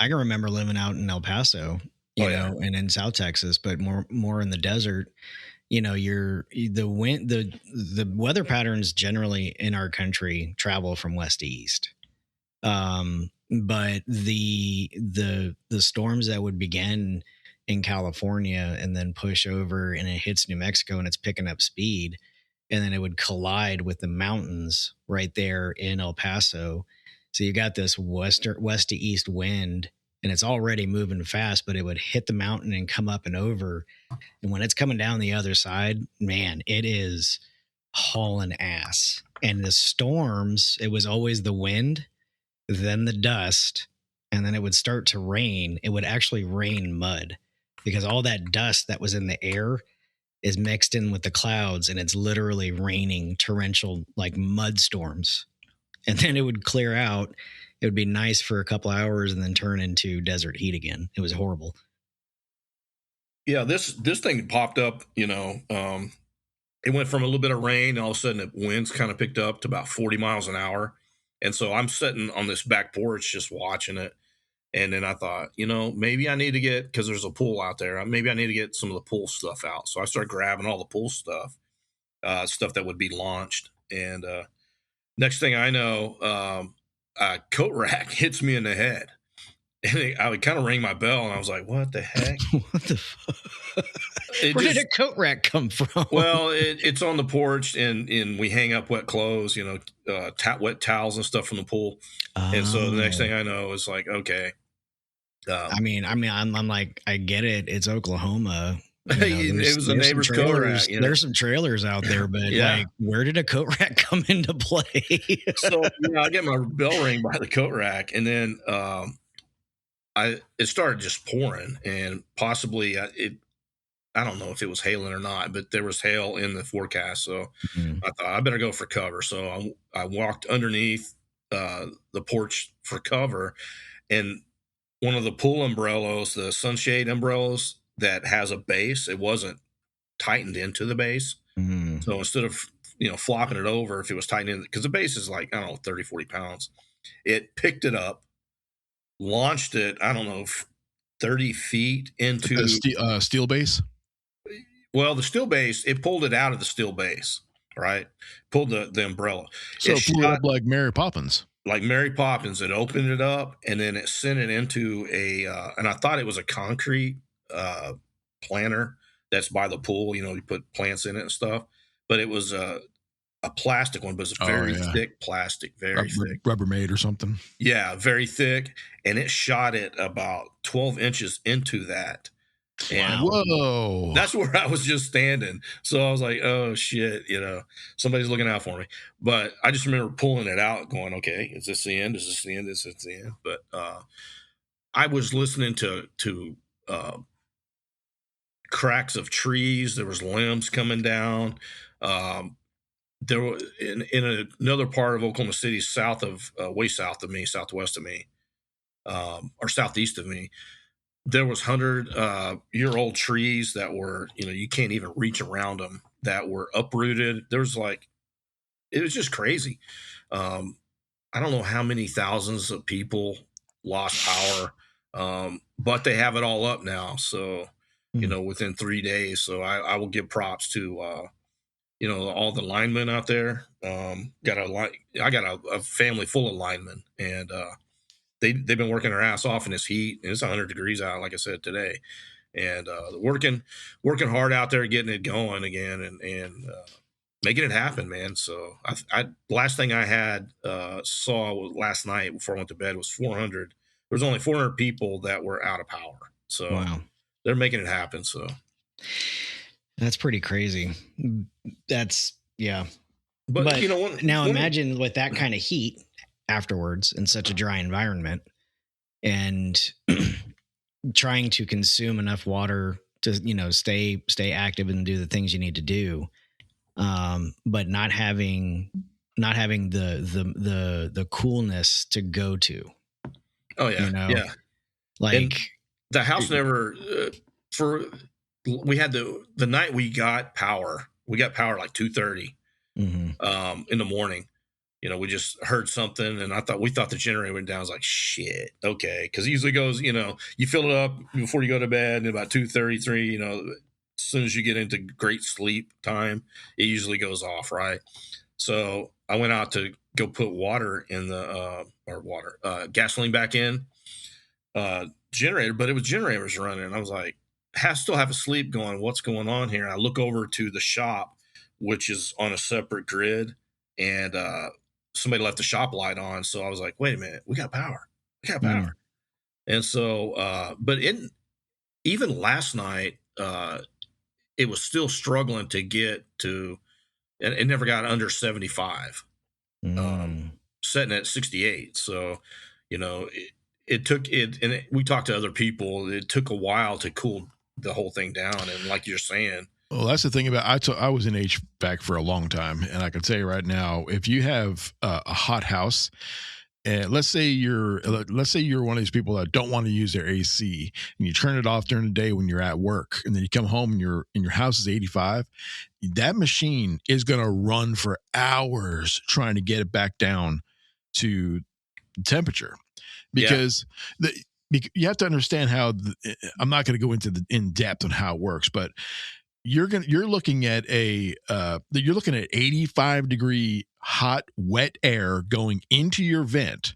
Speaker 5: I can remember living out in El Paso, and in South Texas, but more in the desert. The weather patterns generally in our country travel from west to east. But the storms that would begin in California and then push over, and it hits New Mexico and it's picking up speed, and then it would collide with the mountains right there in El Paso. So you got this west to east wind, and it's already moving fast, but it would hit the mountain and come up and over. And when it's coming down the other side, man, it is hauling ass. And the storms, it was always the wind, then the dust, and then it would start to rain. It would actually rain mud, because all that dust that was in the air is mixed in with the clouds, and it's literally raining torrential, like mud storms. And then it would clear out. It would be nice for a couple hours and then turn into desert heat again. It was horrible.
Speaker 4: Yeah, this thing popped up, it went from a little bit of rain, and all of a sudden the winds kind of picked up to about 40 miles an hour. And so I'm sitting on this back porch just watching it. And then I thought, maybe I need to get, because there's a pool out there, maybe I need to get some of the pool stuff out. So I started grabbing all the pool stuff, stuff that would be launched. And next thing I know, a coat rack hits me in the head. And I would kind of ring my bell, and I was like, "What the heck?"
Speaker 5: What the fuck? Where did a coat rack come from?
Speaker 4: Well, it's on the porch, and we hang up wet clothes, wet towels and stuff from the pool. And so the next thing I know is like, okay.
Speaker 5: I'm like, I get it. It's Oklahoma.
Speaker 4: It was a neighbor's coat rack.
Speaker 5: There's some trailers out there, but like, where did a coat rack come into play?
Speaker 4: So I get my bell ring by the coat rack, and then it started just pouring, and possibly I don't know if it was hailing or not, but there was hail in the forecast. So I thought I better go for cover. So I walked underneath the porch for cover, and one of the pool umbrellas, the sunshade umbrellas that has a base, it wasn't tightened into the base. So instead of, flopping it over, if it was tightened in, because the base is like, I don't know, 30, 40 pounds, it picked it up, launched it, I don't know, 30 feet into
Speaker 2: steel base.
Speaker 4: Well, the steel base, it pulled it out of the steel base, right? Pulled the umbrella.
Speaker 2: So it blew up like Mary Poppins.
Speaker 4: Like Mary Poppins. It opened it up, and then it sent it into and I thought it was a concrete planter that's by the pool. You put plants in it and stuff. But it was a plastic one, but it's a very thick plastic, very thick.
Speaker 2: Rubbermaid or something.
Speaker 4: Yeah, very thick. And it shot it about 12 inches into that. And
Speaker 2: whoa,
Speaker 4: that's where I was just standing. So I was like, oh shit, somebody's looking out for me. But I just remember pulling it out going, okay, is this the end? Is this the end? Is this the end? But I was listening to cracks of trees. There was limbs coming down. There was in another part of Oklahoma City, way south of me, southwest of me, or southeast of me, there was 100-year-old trees that were, you can't even reach around them, that were uprooted. There was it was just crazy. I don't know how many thousands of people lost power, but they have it all up now. So, within 3 days. So I will give props to, all the linemen out there. I got a family full of linemen, and they've been working their ass off in this heat. And it's 100 degrees out, like I said, today, and working hard out there, getting it going again, and making it happen, man. So last thing I had saw last night before I went to bed was 400. There was only 400 people that were out of power. So wow. They're making it happen. So
Speaker 5: that's pretty crazy. That's yeah.
Speaker 4: But
Speaker 5: imagine with that kind of heat afterwards in such a dry environment, and trying to consume enough water to stay active and do the things you need to do, but not having the coolness to go to.
Speaker 4: Oh yeah, yeah. And the house never we had the night we got power. We got power like 2:30 in the morning. We just heard something, and we thought the generator went down. I was like, shit, okay. Because it usually goes, you fill it up before you go to bed, and about 2:33, as soon as you get into great sleep time, it usually goes off, right? So I went out to go put water in the, gasoline back in generator, but it was generators running. And I was like, still have a sleep going, what's going on here? And I look over to the shop, which is on a separate grid, and somebody left the shop light on. So I was like, wait a minute, we got power. And so, but even last night, it was still struggling to get to, and it never got under 75, setting at 68. So, it took it, and we talked to other people. It took a while to cool the whole thing down. And like you're saying,
Speaker 2: well, that's the thing about I was in HVAC for a long time, and I can tell you right now, if you have a hot house, and let's say you're one of these people that don't want to use their AC, and you turn it off during the day when you're at work, and then you come home and your house is 85, that machine is going to run for hours trying to get it back down to temperature, because you have to understand how I'm not going to go into in depth on how it works, but you're looking at 85 degree hot wet air going into your vent,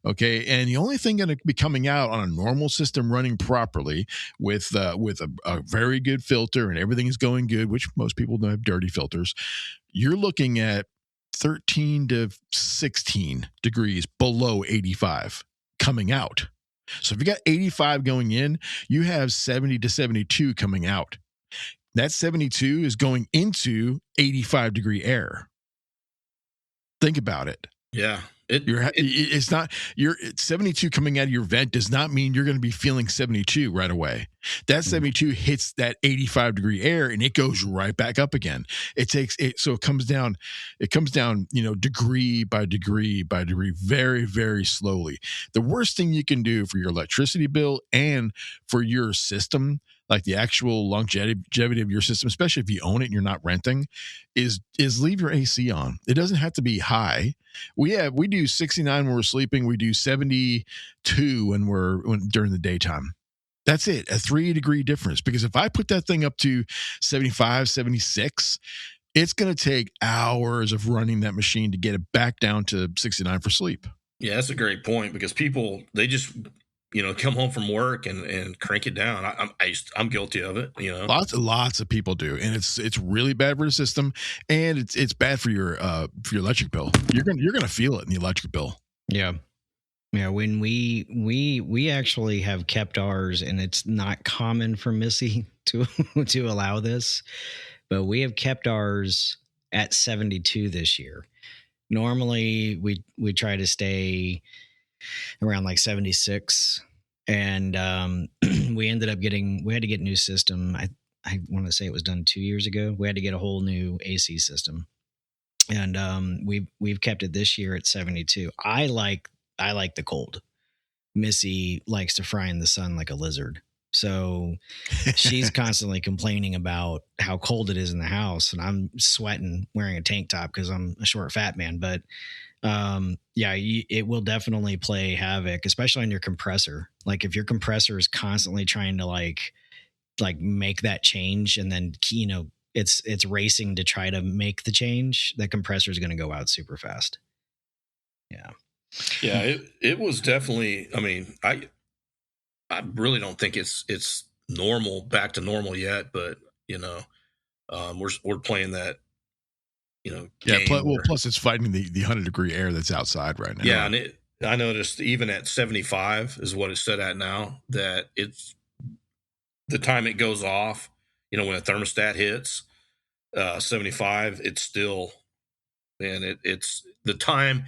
Speaker 2: Okay, and the only thing going to be coming out on a normal system running properly with a very good filter and everything is going good, which most people don't have dirty filters, you're looking at 13 to 16 degrees below 85 coming out. So if you got 85 going in, you have 70 to 72 coming out. That 72 is going into 85-degree air. Think about it.
Speaker 4: Yeah.
Speaker 2: It's not, your 72 coming out of your vent does not mean you're going to be feeling 72 right away. That 72 hits that 85-degree air and it goes right back up again. So it comes down, degree by degree by degree, very, very slowly. The worst thing you can do for your electricity bill and for your system, like the actual longevity of your system, especially if you own it and you're not renting, is leave your AC on. It doesn't have to be high. We do 69 when we're sleeping. We do 72 when during the daytime. That's it. A 3-degree difference. Because if I put that thing up to 75, 76, it's going to take hours of running that machine to get it back down to 69 for sleep.
Speaker 4: Yeah, that's a great point, because people, they just, come home from work and crank it down. I'm guilty of it.
Speaker 2: Lots of people do, and it's really bad for the system, and it's bad for your electric bill. You're gonna feel it in the electric bill.
Speaker 5: Yeah. When we actually have kept ours, and it's not common for Missy to allow this, but we have kept ours at 72 this year. Normally we try to stay around like 76, and we ended up we had to get a new system. I want to say it was done 2 years ago. We had to get a whole new AC system, and we've kept it this year at 72. I like the cold. Missy likes to fry in the sun like a lizard, so she's constantly complaining about how cold it is in the house, and I'm sweating wearing a tank top because I'm a short fat man. But it will definitely play havoc, especially on your compressor. Like if your compressor is constantly trying to like make that change, and then it's racing to try to make the change, that compressor is going to go out super fast.
Speaker 4: Yeah, it was definitely. I mean, I really don't think it's back to normal yet, but we're playing that.
Speaker 2: Plus it's fighting the 100-degree air that's outside right now.
Speaker 4: Yeah, and I noticed even at 75 is what it's set at now, that it's the time it goes off. When a thermostat hits 75, it's still, man, it's the time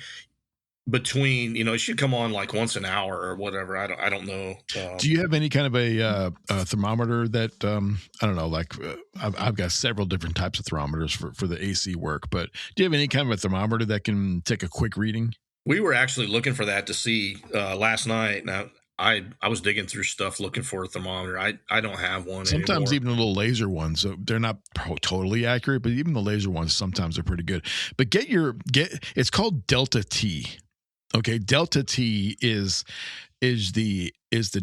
Speaker 4: between, it should come on like once an hour or whatever. I don't know.
Speaker 2: Do you have any kind of a thermometer that I don't know? Like I've got several different types of thermometers for the AC work, but do you have any kind of a thermometer that can take a quick reading?
Speaker 4: We were actually looking for that to see last night. Now I was digging through stuff looking for a thermometer. I don't have one.
Speaker 2: Sometimes
Speaker 4: anymore.
Speaker 2: Even a little laser ones, so they're not totally accurate, but even the laser ones sometimes are pretty good. But it's called Delta T. Okay, Delta T is the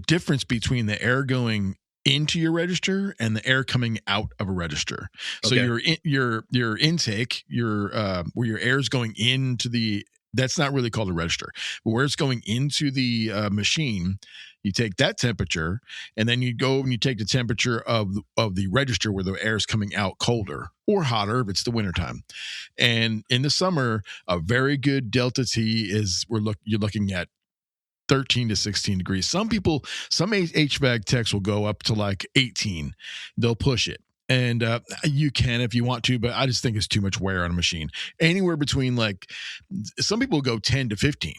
Speaker 2: difference between the air going into your register and the air coming out of a register. So your intake, where your air is going into that's not really called a register, but where it's going into the machine, you take that temperature, and then you go and you take the temperature of the register where the air is coming out colder or hotter if it's the wintertime. And in the summer, a very good Delta T you're looking at 13 to 16 degrees. Some HVAC techs will go up to like 18. They'll push it. And you can if you want to, but I just think it's too much wear on a machine. Anywhere between some people go 10 to 15.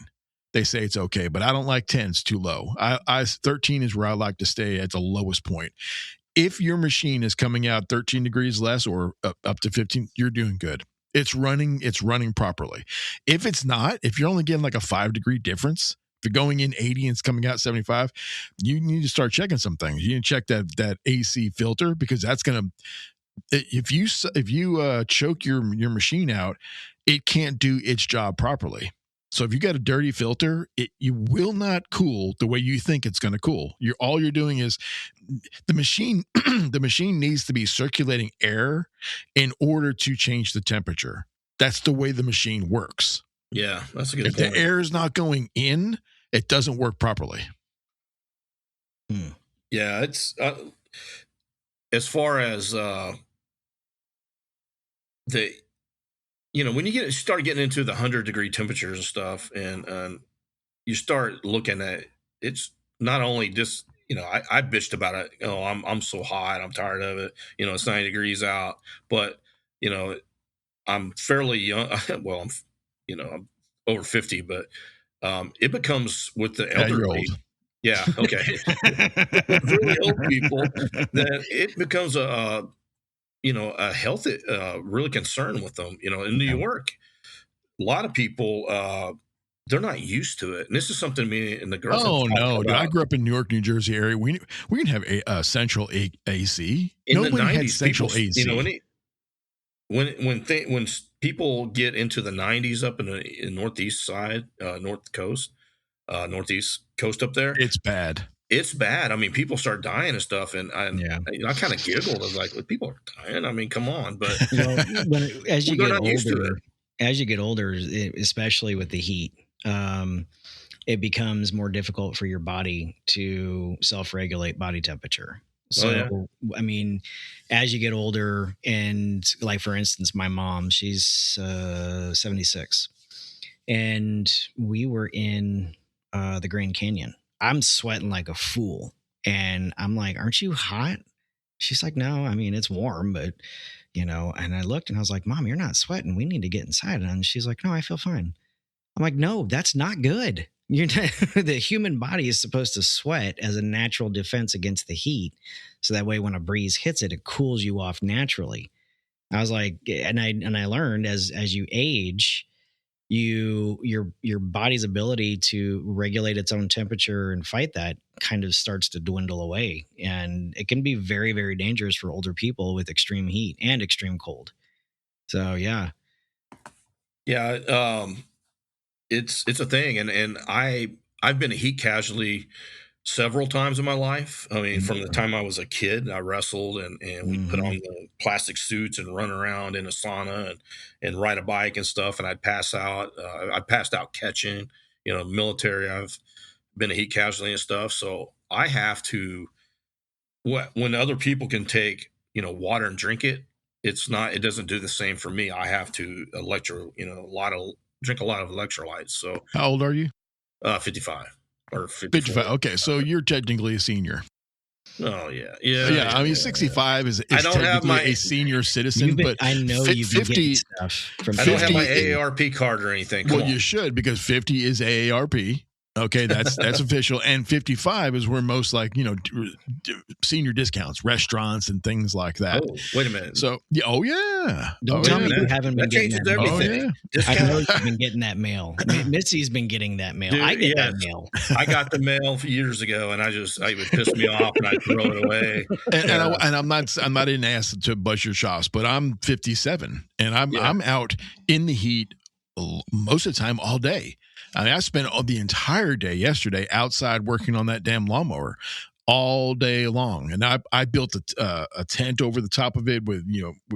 Speaker 2: They say it's okay, but I don't like 10. It's too low. 13 is where I like to stay at the lowest point. If your machine is coming out 13 degrees less or up to 15, you're doing good. It's running properly. If it's not, if you're only getting like a 5-degree difference, if you're going in 80 and it's coming out 75, you need to start checking some things. You need to check that AC filter, because that's going to, if you choke your machine out, it can't do its job properly. So if you got a dirty filter, you will not cool the way you think it's going to cool. All you're doing is the machine needs to be circulating air in order to change the temperature. That's the way the machine works.
Speaker 4: Yeah, that's a good
Speaker 2: If
Speaker 4: point.
Speaker 2: the air is not going in, it doesn't work properly.
Speaker 4: Yeah, it's as far as the when you start getting into the 100-degree temperatures and stuff, and you start looking at it's not only just I bitched about it. Oh, I'm so hot, I'm tired of it. It's 90 degrees out, but you know I'm fairly young. Well, I'm over 50, but it becomes with the
Speaker 2: Yeah, you're old.
Speaker 4: elderly. Yeah, okay. Really old people, that it becomes a health really concern with them. In New York, a lot of people they're not used to it, and this is something me and the girlfriend
Speaker 2: Oh
Speaker 4: talked
Speaker 2: no, dude! I
Speaker 4: about
Speaker 2: grew up in New York, New Jersey area. We didn't have central AC.
Speaker 4: in the
Speaker 2: Nobody had
Speaker 4: 90s. People,
Speaker 2: central AC.
Speaker 4: when people get into the 90s up in the northeast side, northeast coast up there,
Speaker 2: It's bad.
Speaker 4: it's bad. I mean, people start dying and stuff, and
Speaker 5: Yeah.
Speaker 4: I kind of giggled. I was like, well, people are dying. I mean, come on, but
Speaker 5: As you
Speaker 4: they're
Speaker 5: get
Speaker 4: not used to
Speaker 5: older,
Speaker 4: it.
Speaker 5: especially with the heat, it becomes more difficult for your body to self-regulate body temperature. So, I mean, as you get older, and like for instance, my mom, she's 76, and we were in the Grand Canyon. I'm sweating like a fool, and I'm like, "Aren't you hot?" She's like, "No, I mean it's warm, but." And I looked and I was like, "Mom, you're not sweating. We need to get inside." And she's like, "No, I feel fine." I'm like, "No, that's not good. The human body is supposed to sweat as a natural defense against the heat. So that way, when a breeze hits it, it cools you off naturally." I was like, and I learned as you age, your body's ability to regulate its own temperature and fight that kind of starts to dwindle away, and it can be very, very dangerous for older people with extreme heat and extreme cold. So yeah.
Speaker 4: It's a thing, and I've been a heat casualty several times in my life. I mean, from the time I was a kid, I wrestled, and we put on the plastic suits and run around in a sauna and ride a bike and stuff. And I'd pass out. I passed out catching. Military. I've been a heat casualty and stuff. So I have to. When other people can take water and drink it, it doesn't do the same for me. I have to drink a lot of electrolytes. So
Speaker 2: How old are you?
Speaker 4: 55 or 54.
Speaker 2: 55. Okay, so you're technically a senior.
Speaker 4: Oh yeah.
Speaker 2: I mean, 65 is
Speaker 4: I don't have
Speaker 2: technically a senior citizen, but
Speaker 5: I know you've been getting stuff from.
Speaker 4: I don't have my AARP card or anything. Come on.
Speaker 2: You should, because 50 is AARP. Okay, that's official, and 55 is where most senior discounts, restaurants, and things like that.
Speaker 4: Oh, wait a minute.
Speaker 2: So
Speaker 5: Don't tell me you haven't been getting that.
Speaker 4: Everything.
Speaker 5: I know you've been getting that mail. Missy's been getting that mail.
Speaker 4: Dude,
Speaker 5: I get that mail.
Speaker 4: I got the mail years ago, and it would piss me off, and I'd throw it away.
Speaker 2: And I'm not in ass to bust your chops, but I'm 57, and I'm out in the heat most of the time all day. I mean, I spent the entire day yesterday outside working on that damn lawnmower all day long, and I built a tent over the top of it with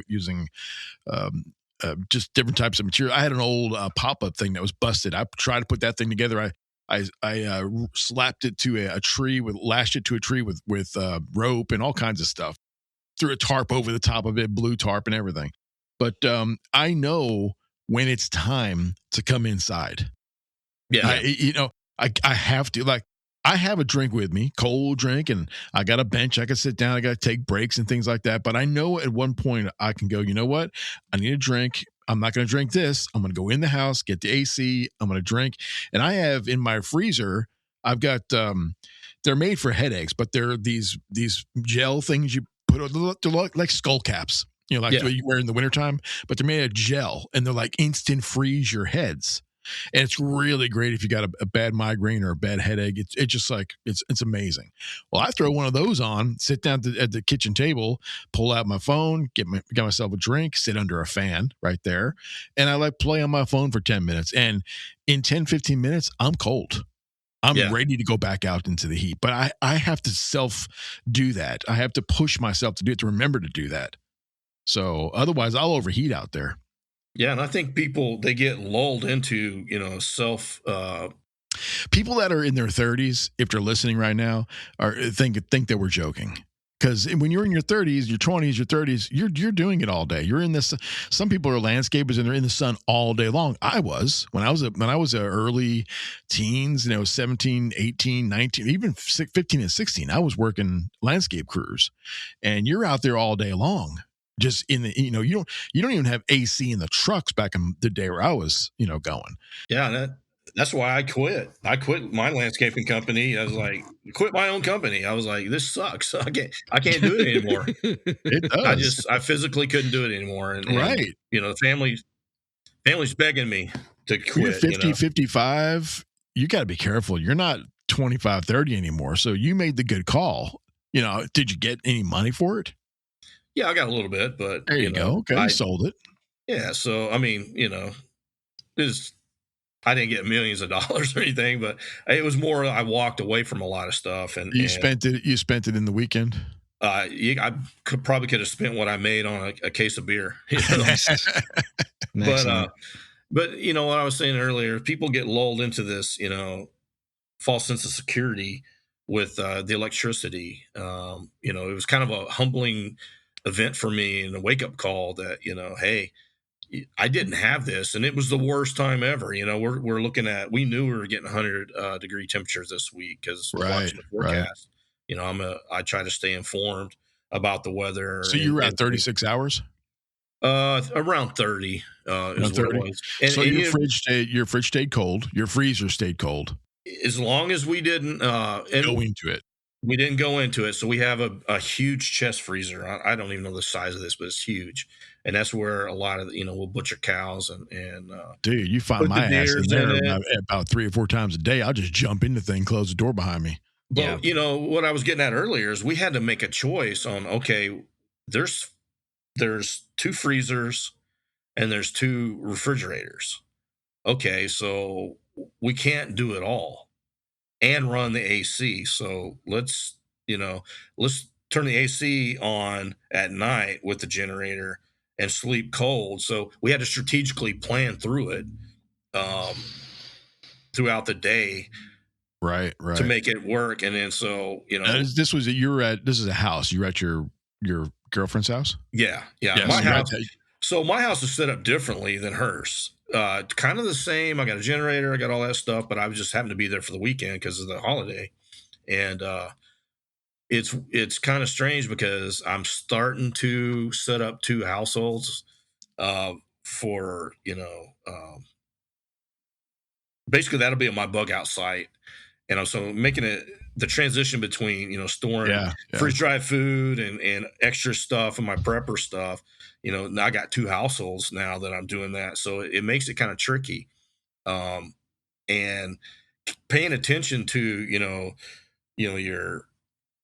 Speaker 2: using just different types of material. I had an old pop-up thing that was busted. I tried to put that thing together. I slapped it to a tree lashed it to a tree with rope and all kinds of stuff. Threw a tarp over the top of it, blue tarp and everything. But I know when it's time to come inside.
Speaker 4: Yeah,
Speaker 2: I have to, I have a drink with me, cold drink, and I got a bench. I can sit down. I got to take breaks and things like that. But I know at one point I can go, you know what? I need a drink. I'm not going to drink this. I'm going to go in the house, get the AC. I'm going to drink. And I have in my freezer, I've got, they're made for headaches, but they're these gel things you put on, they're like skull caps, what you wear in the wintertime, but they're made of gel, and they're like instant freeze your heads. And it's really great if you got a bad migraine or a bad headache. It's just it's amazing. Well, I throw one of those on, sit down at the kitchen table, pull out my phone, get myself a drink, sit under a fan right there, and I play on my phone for 10 minutes. And in 10, 15 minutes, I'm cold. I'm ready to go back out into the heat. But I have to do that. I have to push myself to do it, to remember to do that. So otherwise, I'll overheat out there.
Speaker 4: Yeah, and I think people, they get lulled into,
Speaker 2: People that are in their 30s, if they're listening right now, are think that we're joking. Because when you're in your 30s, your 20s, your 30s, you're doing it all day. You're in this. Some people are landscapers and they're in the sun all day long. I was when I was a early teens, 17, 18, 19, even 15 and 16. I was working landscape crews, and you're out there all day long. Just in the, you don't even have AC in the trucks back in the day where I was, going.
Speaker 4: Yeah, that's why I quit. I quit my landscaping company. I was like, quit my own company. I was like, this sucks. I can't do it anymore.
Speaker 2: It does.
Speaker 4: I physically couldn't do it anymore. And
Speaker 2: Right.
Speaker 4: the family's begging me to
Speaker 2: When you're
Speaker 4: quit,
Speaker 2: 50, 55, you got to be careful. You're not 25, 30 anymore. So you made the good call. Did you get any money for it?
Speaker 4: Yeah, I got a little bit, but
Speaker 2: There you go. Okay. You sold it.
Speaker 4: Yeah. So, I mean, I didn't get millions of dollars or anything, but it was more, I walked away from a lot of stuff, and
Speaker 2: You spent it in the weekend.
Speaker 4: I probably could have spent what I made on a case of beer,
Speaker 5: Excellent.
Speaker 4: but what I was saying earlier, people get lulled into this, false sense of security with the electricity. It was kind of a humbling event for me and a wake up call that, hey, I didn't have this, and it was the worst time ever. We're looking at, we knew we were getting 100-degree temperatures this week because watching the forecast. Right. I try to stay informed about the weather.
Speaker 2: So you were at 36 hours.
Speaker 4: Around 30 is what it was. And,
Speaker 2: so your fridge stayed cold. Your freezer stayed cold.
Speaker 4: As long as we didn't
Speaker 2: go into it.
Speaker 4: We didn't go into it. So we have a huge chest freezer. I don't even know the size of this, but it's huge. And that's where a lot of, we'll butcher cows and
Speaker 2: dude, you find my ass in there about 3 or 4 times a day. I'll just jump in the thing, close the door behind me.
Speaker 4: But what I was getting at earlier is we had to make a choice on, okay, there's 2 freezers and there's 2 refrigerators. Okay, so we can't do it all and run the AC. So let's turn the AC on at night with the generator and sleep cold. So we had to strategically plan through it throughout the day.
Speaker 2: Right.
Speaker 4: To make it work. And then, so,
Speaker 2: this is a house. You were at your girlfriend's house?
Speaker 4: Yeah. My house. So my house is set up differently than hers. Kind of the same. I got a generator, I got all that stuff, but I was just happened to be there for the weekend because of the holiday. And it's kind of strange because I'm starting to set up 2 households for, basically that'll be on my bug out site. And I'm so making the transition between, storing freeze dried food and extra stuff and my prepper stuff. I got 2 households now that I'm doing that. So it makes it kind of tricky. And paying attention to, your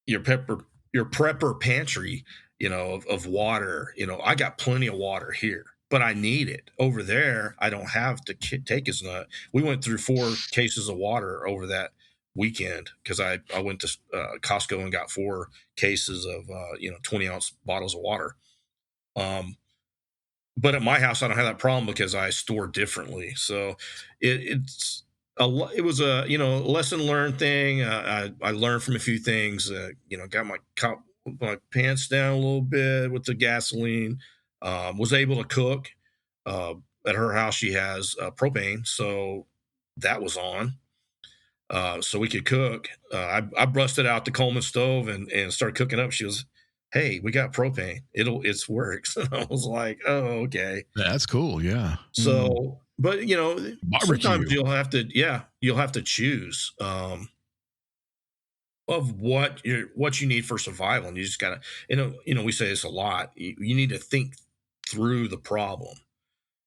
Speaker 4: prepper pantry, of water, I got plenty of water here, but I need it over there. I don't have to take as much. We went through 4 cases of water over that weekend because I went to Costco and got 4 cases of 20-ounce bottles of water. But at my house I don't have that problem because I store differently. So it was a lesson learned thing. I learned from a few things. Got my pants down a little bit with the gasoline. Was able to cook. At her house she has propane, so that was on. So we could cook. I busted out the Coleman stove and started cooking up. She was, hey, we got propane. It's works. And I was like, oh, okay.
Speaker 2: That's cool. Yeah.
Speaker 4: So, but sometimes you'll have to choose of what you need for survival. And you just gotta, we say this a lot. You need to think through the problem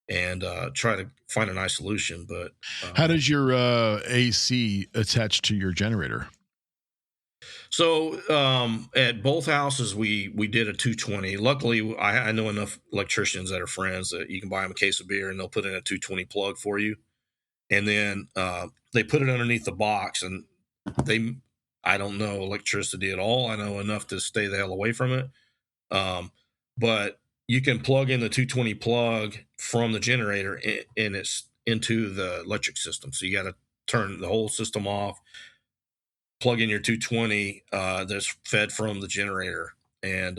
Speaker 4: and try to find a nice solution. But
Speaker 2: how does your AC attach to your generator?
Speaker 4: So at both houses, we did a 220. Luckily, I know enough electricians that are friends that you can buy them a case of beer and they'll put in a 220 plug for you. And then they put it underneath the box. And I don't know electricity at all. I know enough to stay the hell away from it. But you can plug in the 220 plug from the generator and it's into the electric system. So you got to turn the whole system off, plug in your 220 that's fed from the generator. And,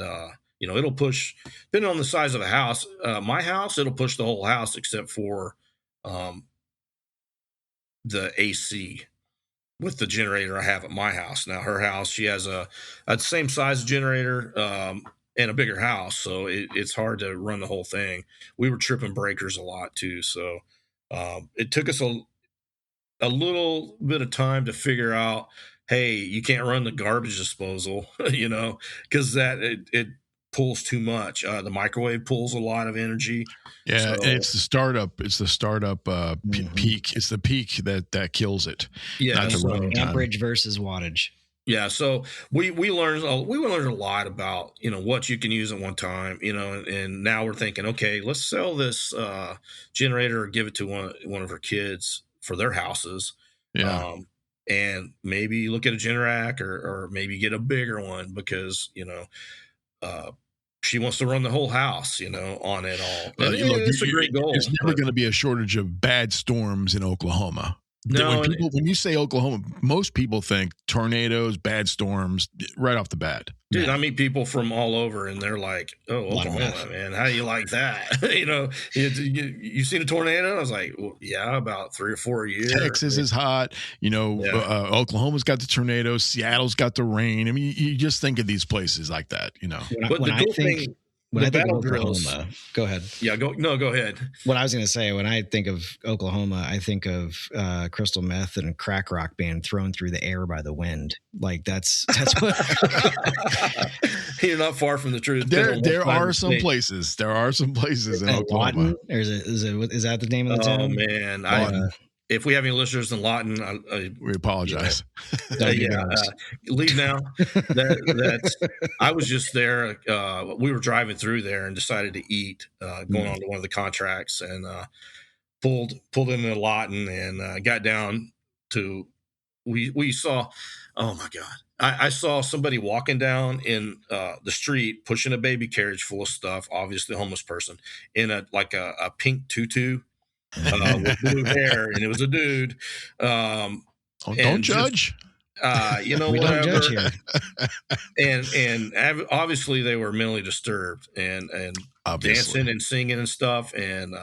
Speaker 4: it'll push, depending on the size of the house, my house, it'll push the whole house except for the AC with the generator I have at my house. Now, her house, she has a same size generator and a bigger house, so it's hard to run the whole thing. We were tripping breakers a lot too, so it took us a little bit of time to figure out, hey, you can't run the garbage disposal, because it pulls too much. The microwave pulls a lot of energy.
Speaker 2: Yeah, so, it's the startup peak. It's the peak that kills it.
Speaker 4: Yeah,
Speaker 2: not the running time.
Speaker 5: Amperage versus wattage.
Speaker 4: Yeah, so we learned a lot about what you can use at one time, and now we're thinking, okay, let's sell this generator or give it to one of her kids for their houses.
Speaker 2: Yeah.
Speaker 4: And maybe look at a Generac or maybe get a bigger one because she wants to run the whole house, on it all. It's a great goal.
Speaker 2: There's never going to be a shortage of bad storms in Oklahoma.
Speaker 4: No,
Speaker 2: when you say Oklahoma, most people think tornadoes, bad storms, right off the bat.
Speaker 4: Dude, I meet people from all over, and they're like, "Oh, Oklahoma, man, how do you like that?" You seen a tornado? I was like, well, "Yeah, about 3 or 4 a year."
Speaker 2: Texas is hot. Oklahoma's got the tornadoes. Seattle's got the rain. I mean, you just think of these places like that.
Speaker 5: When I think of Oklahoma, go ahead.
Speaker 4: Yeah, go ahead.
Speaker 5: What I was going to say, when I think of Oklahoma, I think of crystal meth and crack rock being thrown through the air by the wind. Like that's what.
Speaker 4: You're not far from the truth.
Speaker 2: There are some places. There are some places in Oklahoma.
Speaker 5: Lawton, or is that the name of the town?
Speaker 4: Oh man, if we have any listeners in Lawton,
Speaker 2: we apologize.
Speaker 4: Leave now. I was just there. We were driving through there and decided to eat, going on to one of the contracts, and pulled into Lawton and got down to. We saw. Oh my God! I saw somebody walking down in the street pushing a baby carriage full of stuff. Obviously, a homeless person in a pink tutu. With blue hair, and it was a dude.
Speaker 2: Don't judge.
Speaker 5: We don't judge here.
Speaker 4: and obviously they were mentally disturbed and dancing and singing and stuff, and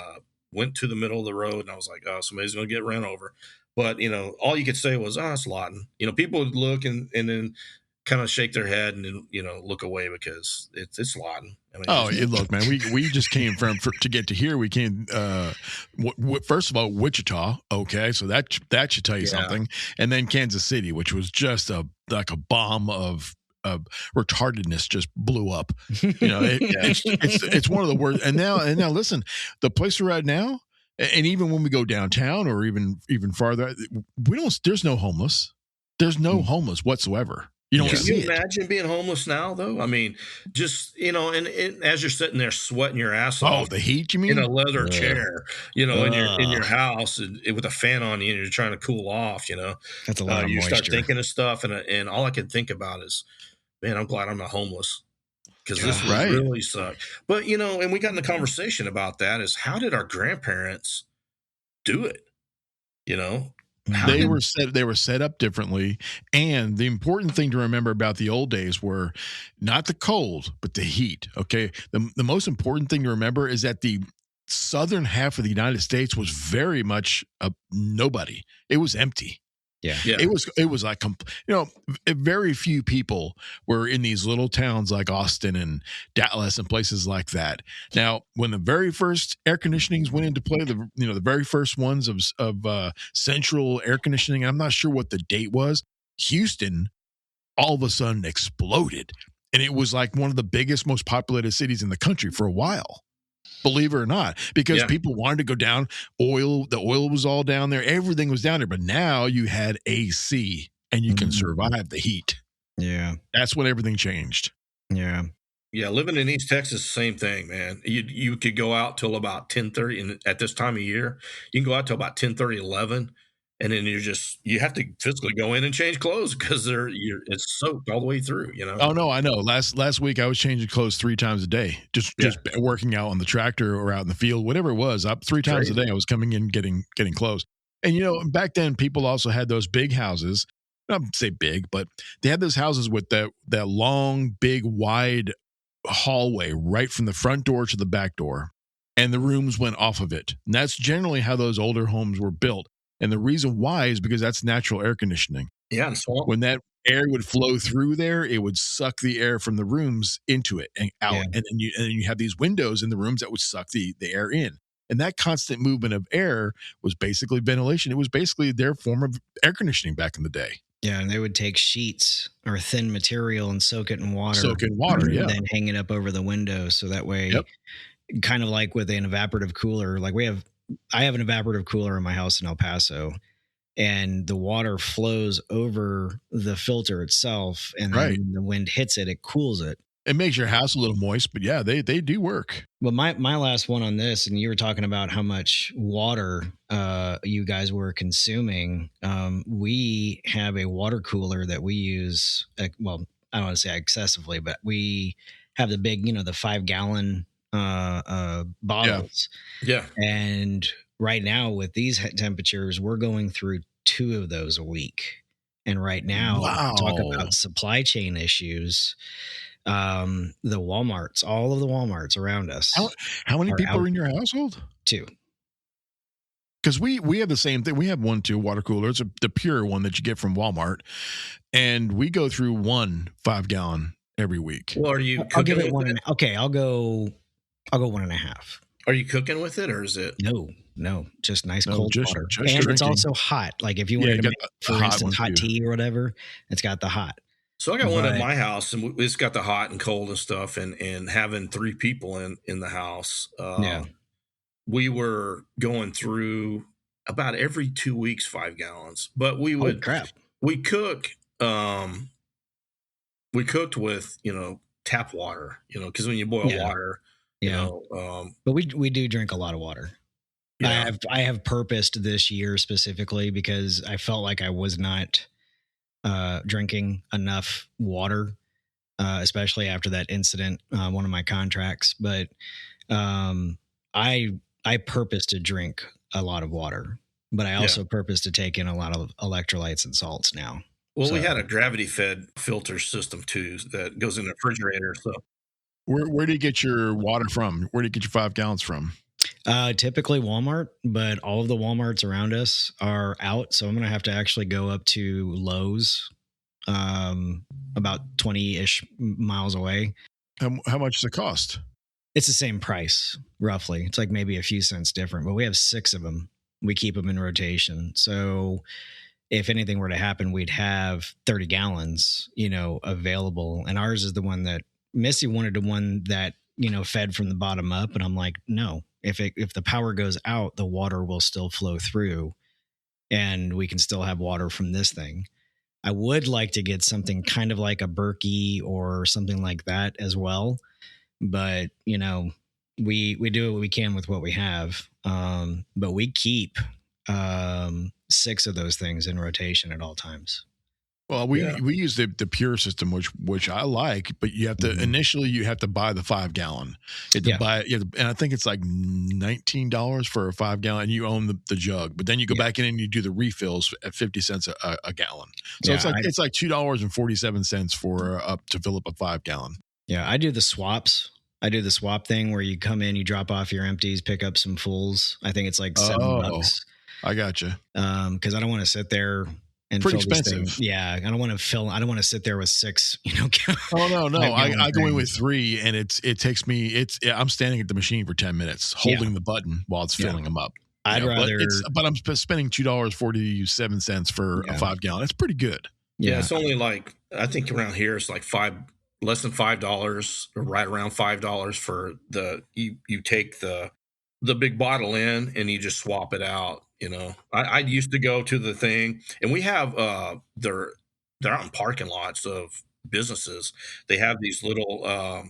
Speaker 4: went to the middle of the road, and I was like, oh, somebody's gonna get run over. But all you could say was, oh, it's Lawton. People would look and then kind of shake their head and then look away because it's Lawton.
Speaker 2: Look, man, we just came to get to here. We came first of all Wichita, okay, so that should tell you something, and then Kansas City, which was just like a bomb of retardedness, just blew up. It's one of the worst. And now listen, the place we're at now, and even when we go downtown or even farther, there's no homeless. There's no homeless whatsoever. You don't see it.
Speaker 4: Can you imagine being homeless now, though? I mean, just, and as you're sitting there sweating your ass off.
Speaker 2: Oh, the heat, you mean?
Speaker 4: In a leather chair, in your house with a fan on you and you're trying to cool off,
Speaker 5: That's a lot of moisture.
Speaker 4: You start thinking of stuff, and all I can think about is, man, I'm glad I'm not homeless because this would really suck. But, and we got in the conversation about that is how did our grandparents do it?
Speaker 2: They were set up differently, and the important thing to remember about the old days were not the cold, but the heat. Okay, the most important thing to remember is that the southern half of the United States was very much nobody. It was empty.
Speaker 5: Yeah.
Speaker 2: It was like, very few people were in these little towns like Austin and Dallas and places like that. Now, when the very first air conditionings went into play, the very first ones of central air conditioning, I'm not sure what the date was, Houston all of a sudden exploded. And it was like one of the biggest, most populated cities in the country for a while. Believe it or not, because people wanted to go down. The oil was all down there. Everything was down there. But now you had AC and you can survive the heat.
Speaker 5: Yeah.
Speaker 2: That's when everything changed.
Speaker 5: Yeah.
Speaker 4: Yeah. Living in East Texas, same thing, man. You could go out till about 10:30. And at this time of year, you can go out till about 10:30, 11. and then you have to physically go in and change clothes because it's soaked all the way through.
Speaker 2: Oh no, I know. Last week I was changing clothes 3 times a day, just working out on the tractor or out in the field, whatever it was. Up 3 times a day, I was coming in getting clothes. And back then people also had those big houses. I don't say big, but they had those houses with that long, big, wide hallway right from the front door to the back door, and the rooms went off of it. And that's generally how those older homes were built. And the reason why is because that's natural air conditioning.
Speaker 4: Yeah, and so
Speaker 2: when that air would flow through there, it would suck the air from the rooms into it and out. And then you have these windows in the rooms that would suck the air in. And that constant movement of air was basically ventilation. It was basically their form of air conditioning back in the day.
Speaker 5: Yeah, and they would take sheets or thin material and soak it in water.
Speaker 2: Yeah.
Speaker 5: And then hang it up over the window. So that way, kind of like with an evaporative cooler, like I have an evaporative cooler in my house in El Paso, and the water flows over the filter itself. And then when the wind hits it, it cools it.
Speaker 2: It makes your house a little moist, but yeah, they do work.
Speaker 5: Well, my last one on this, and you were talking about how much water you guys were consuming. We have a water cooler that we use. Well, I don't want to say excessively, but we have the big, the 5-gallon bottles.
Speaker 4: Yeah.
Speaker 5: And right now with these temperatures, we're going through 2 of those a week. And right now, talk about supply chain issues. All of the Walmarts around us.
Speaker 2: How many people are in your household?
Speaker 5: 2.
Speaker 2: Because we have the same thing. We have 1 2 water cooler. It's the pure one that you get from Walmart, and we go through 1 5-gallon every week.
Speaker 4: Well, are you?
Speaker 5: I'll give it 1. Okay, I'll go 1.5.
Speaker 4: Are you cooking with it, or is it?
Speaker 5: No, just nice cold water, and
Speaker 2: drinking.
Speaker 5: it's also hot. Like if you wanted to make, for instance, hot tea or whatever, it's got the hot.
Speaker 4: So I got one at my house, and it's got the hot and cold and stuff. And having 3 people in the house, we were going through about every 2 weeks 5 gallons. But we would we cook. We cooked with tap water, because when you boil water,
Speaker 5: but we do drink a lot of water. Yeah. I have purposed this year specifically because I felt like I was not drinking enough water, especially after that incident, one of my contracts. But I purpose to drink a lot of water, but I also purpose to take in a lot of electrolytes and salts now.
Speaker 4: Well, we had a gravity-fed filter system too that goes in the refrigerator. So,
Speaker 2: where do you get your water from? Where do you get your 5 gallons from?
Speaker 5: Typically Walmart, but all of the Walmarts around us are out. So I'm going to have to actually go up to Lowe's, about 20-ish miles away.
Speaker 2: How much does it cost?
Speaker 5: It's the same price, roughly. It's like maybe a few cents different, but we have 6 of them. We keep them in rotation. So if anything were to happen, we'd have 30 gallons, available. And ours is the one that Missy wanted, the one that, fed from the bottom up. And I'm like, no. If the power goes out, the water will still flow through and we can still have water from this thing. I would like to get something kind of like a Berkey or something like that as well. But, we do what we can with what we have. But we keep 6 of those things in rotation at all times.
Speaker 2: Well, we use the pure system, which I like, but you have to initially you have to buy the 5 gallon. Buy it, and I think it's like $19 for a 5 gallon. And you own the jug, but then you go back in and you do the refills at 50 cents a gallon. So it's like $2.47 for to fill up a 5 gallon.
Speaker 5: Yeah, I do the swaps. I do the swap thing where you come in, you drop off your empties, pick up some fulls. I think it's like $7.
Speaker 2: I gotcha.
Speaker 5: Because I don't want to sit there. And
Speaker 2: pretty expensive.
Speaker 5: Yeah, I don't want to sit there with 6.
Speaker 2: Oh no! I go in with 3, and it takes me. I'm standing at the machine for 10 minutes, holding the button while it's filling them up.
Speaker 5: I'd rather,
Speaker 2: but I'm spending $2.47 for a 5 gallon. It's pretty good.
Speaker 4: Yeah, it's only like I think around here it's like less than $5, or right around $5 for you take the big bottle in and you just swap it out. I used to go to the thing, and we have they're out in parking lots of businesses. They have these little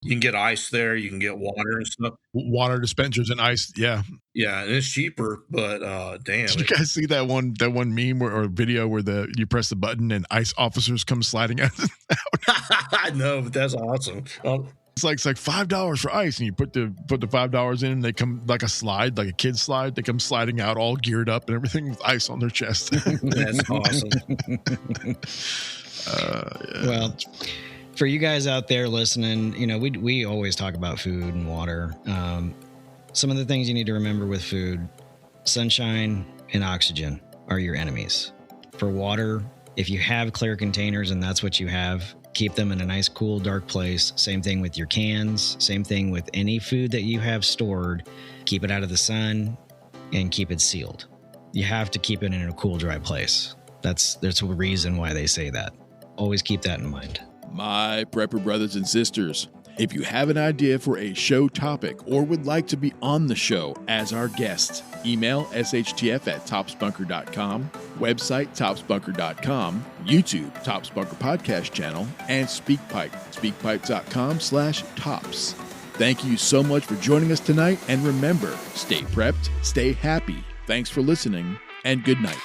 Speaker 4: You can get ice there. You can get water and stuff.
Speaker 2: Water dispensers and ice. Yeah.
Speaker 4: Yeah, and it's cheaper, but damn.
Speaker 2: Did you guys see that one meme or video where you press the button and ice officers come sliding out?
Speaker 4: I know, but that's awesome.
Speaker 2: It's like $5 for ice, and you put the $5 in, and they come like a slide, like a kid's slide. They come sliding out, all geared up and everything, with ice on their chest.
Speaker 4: That's awesome.
Speaker 2: Yeah.
Speaker 5: Well, for you guys out there listening, we always talk about food and water. Some of the things you need to remember with food: sunshine and oxygen are your enemies. For water, if you have clear containers and that's what you have, keep them in a nice, cool, dark place. Same thing with your cans. Same thing with any food that you have stored. Keep it out of the sun and keep it sealed. You have to keep it in a cool, dry place. That's a reason why they say that. Always keep that in mind.
Speaker 6: My prepper brothers and sisters, if you have an idea for a show topic or would like to be on the show as our guest, email shtf@topsbunker.com, website topsbunker.com, YouTube Tops Bunker Podcast channel, and SpeakPipe, speakpipe.com/tops. Thank you so much for joining us tonight, and remember, stay prepped, stay happy. Thanks for listening, and good night.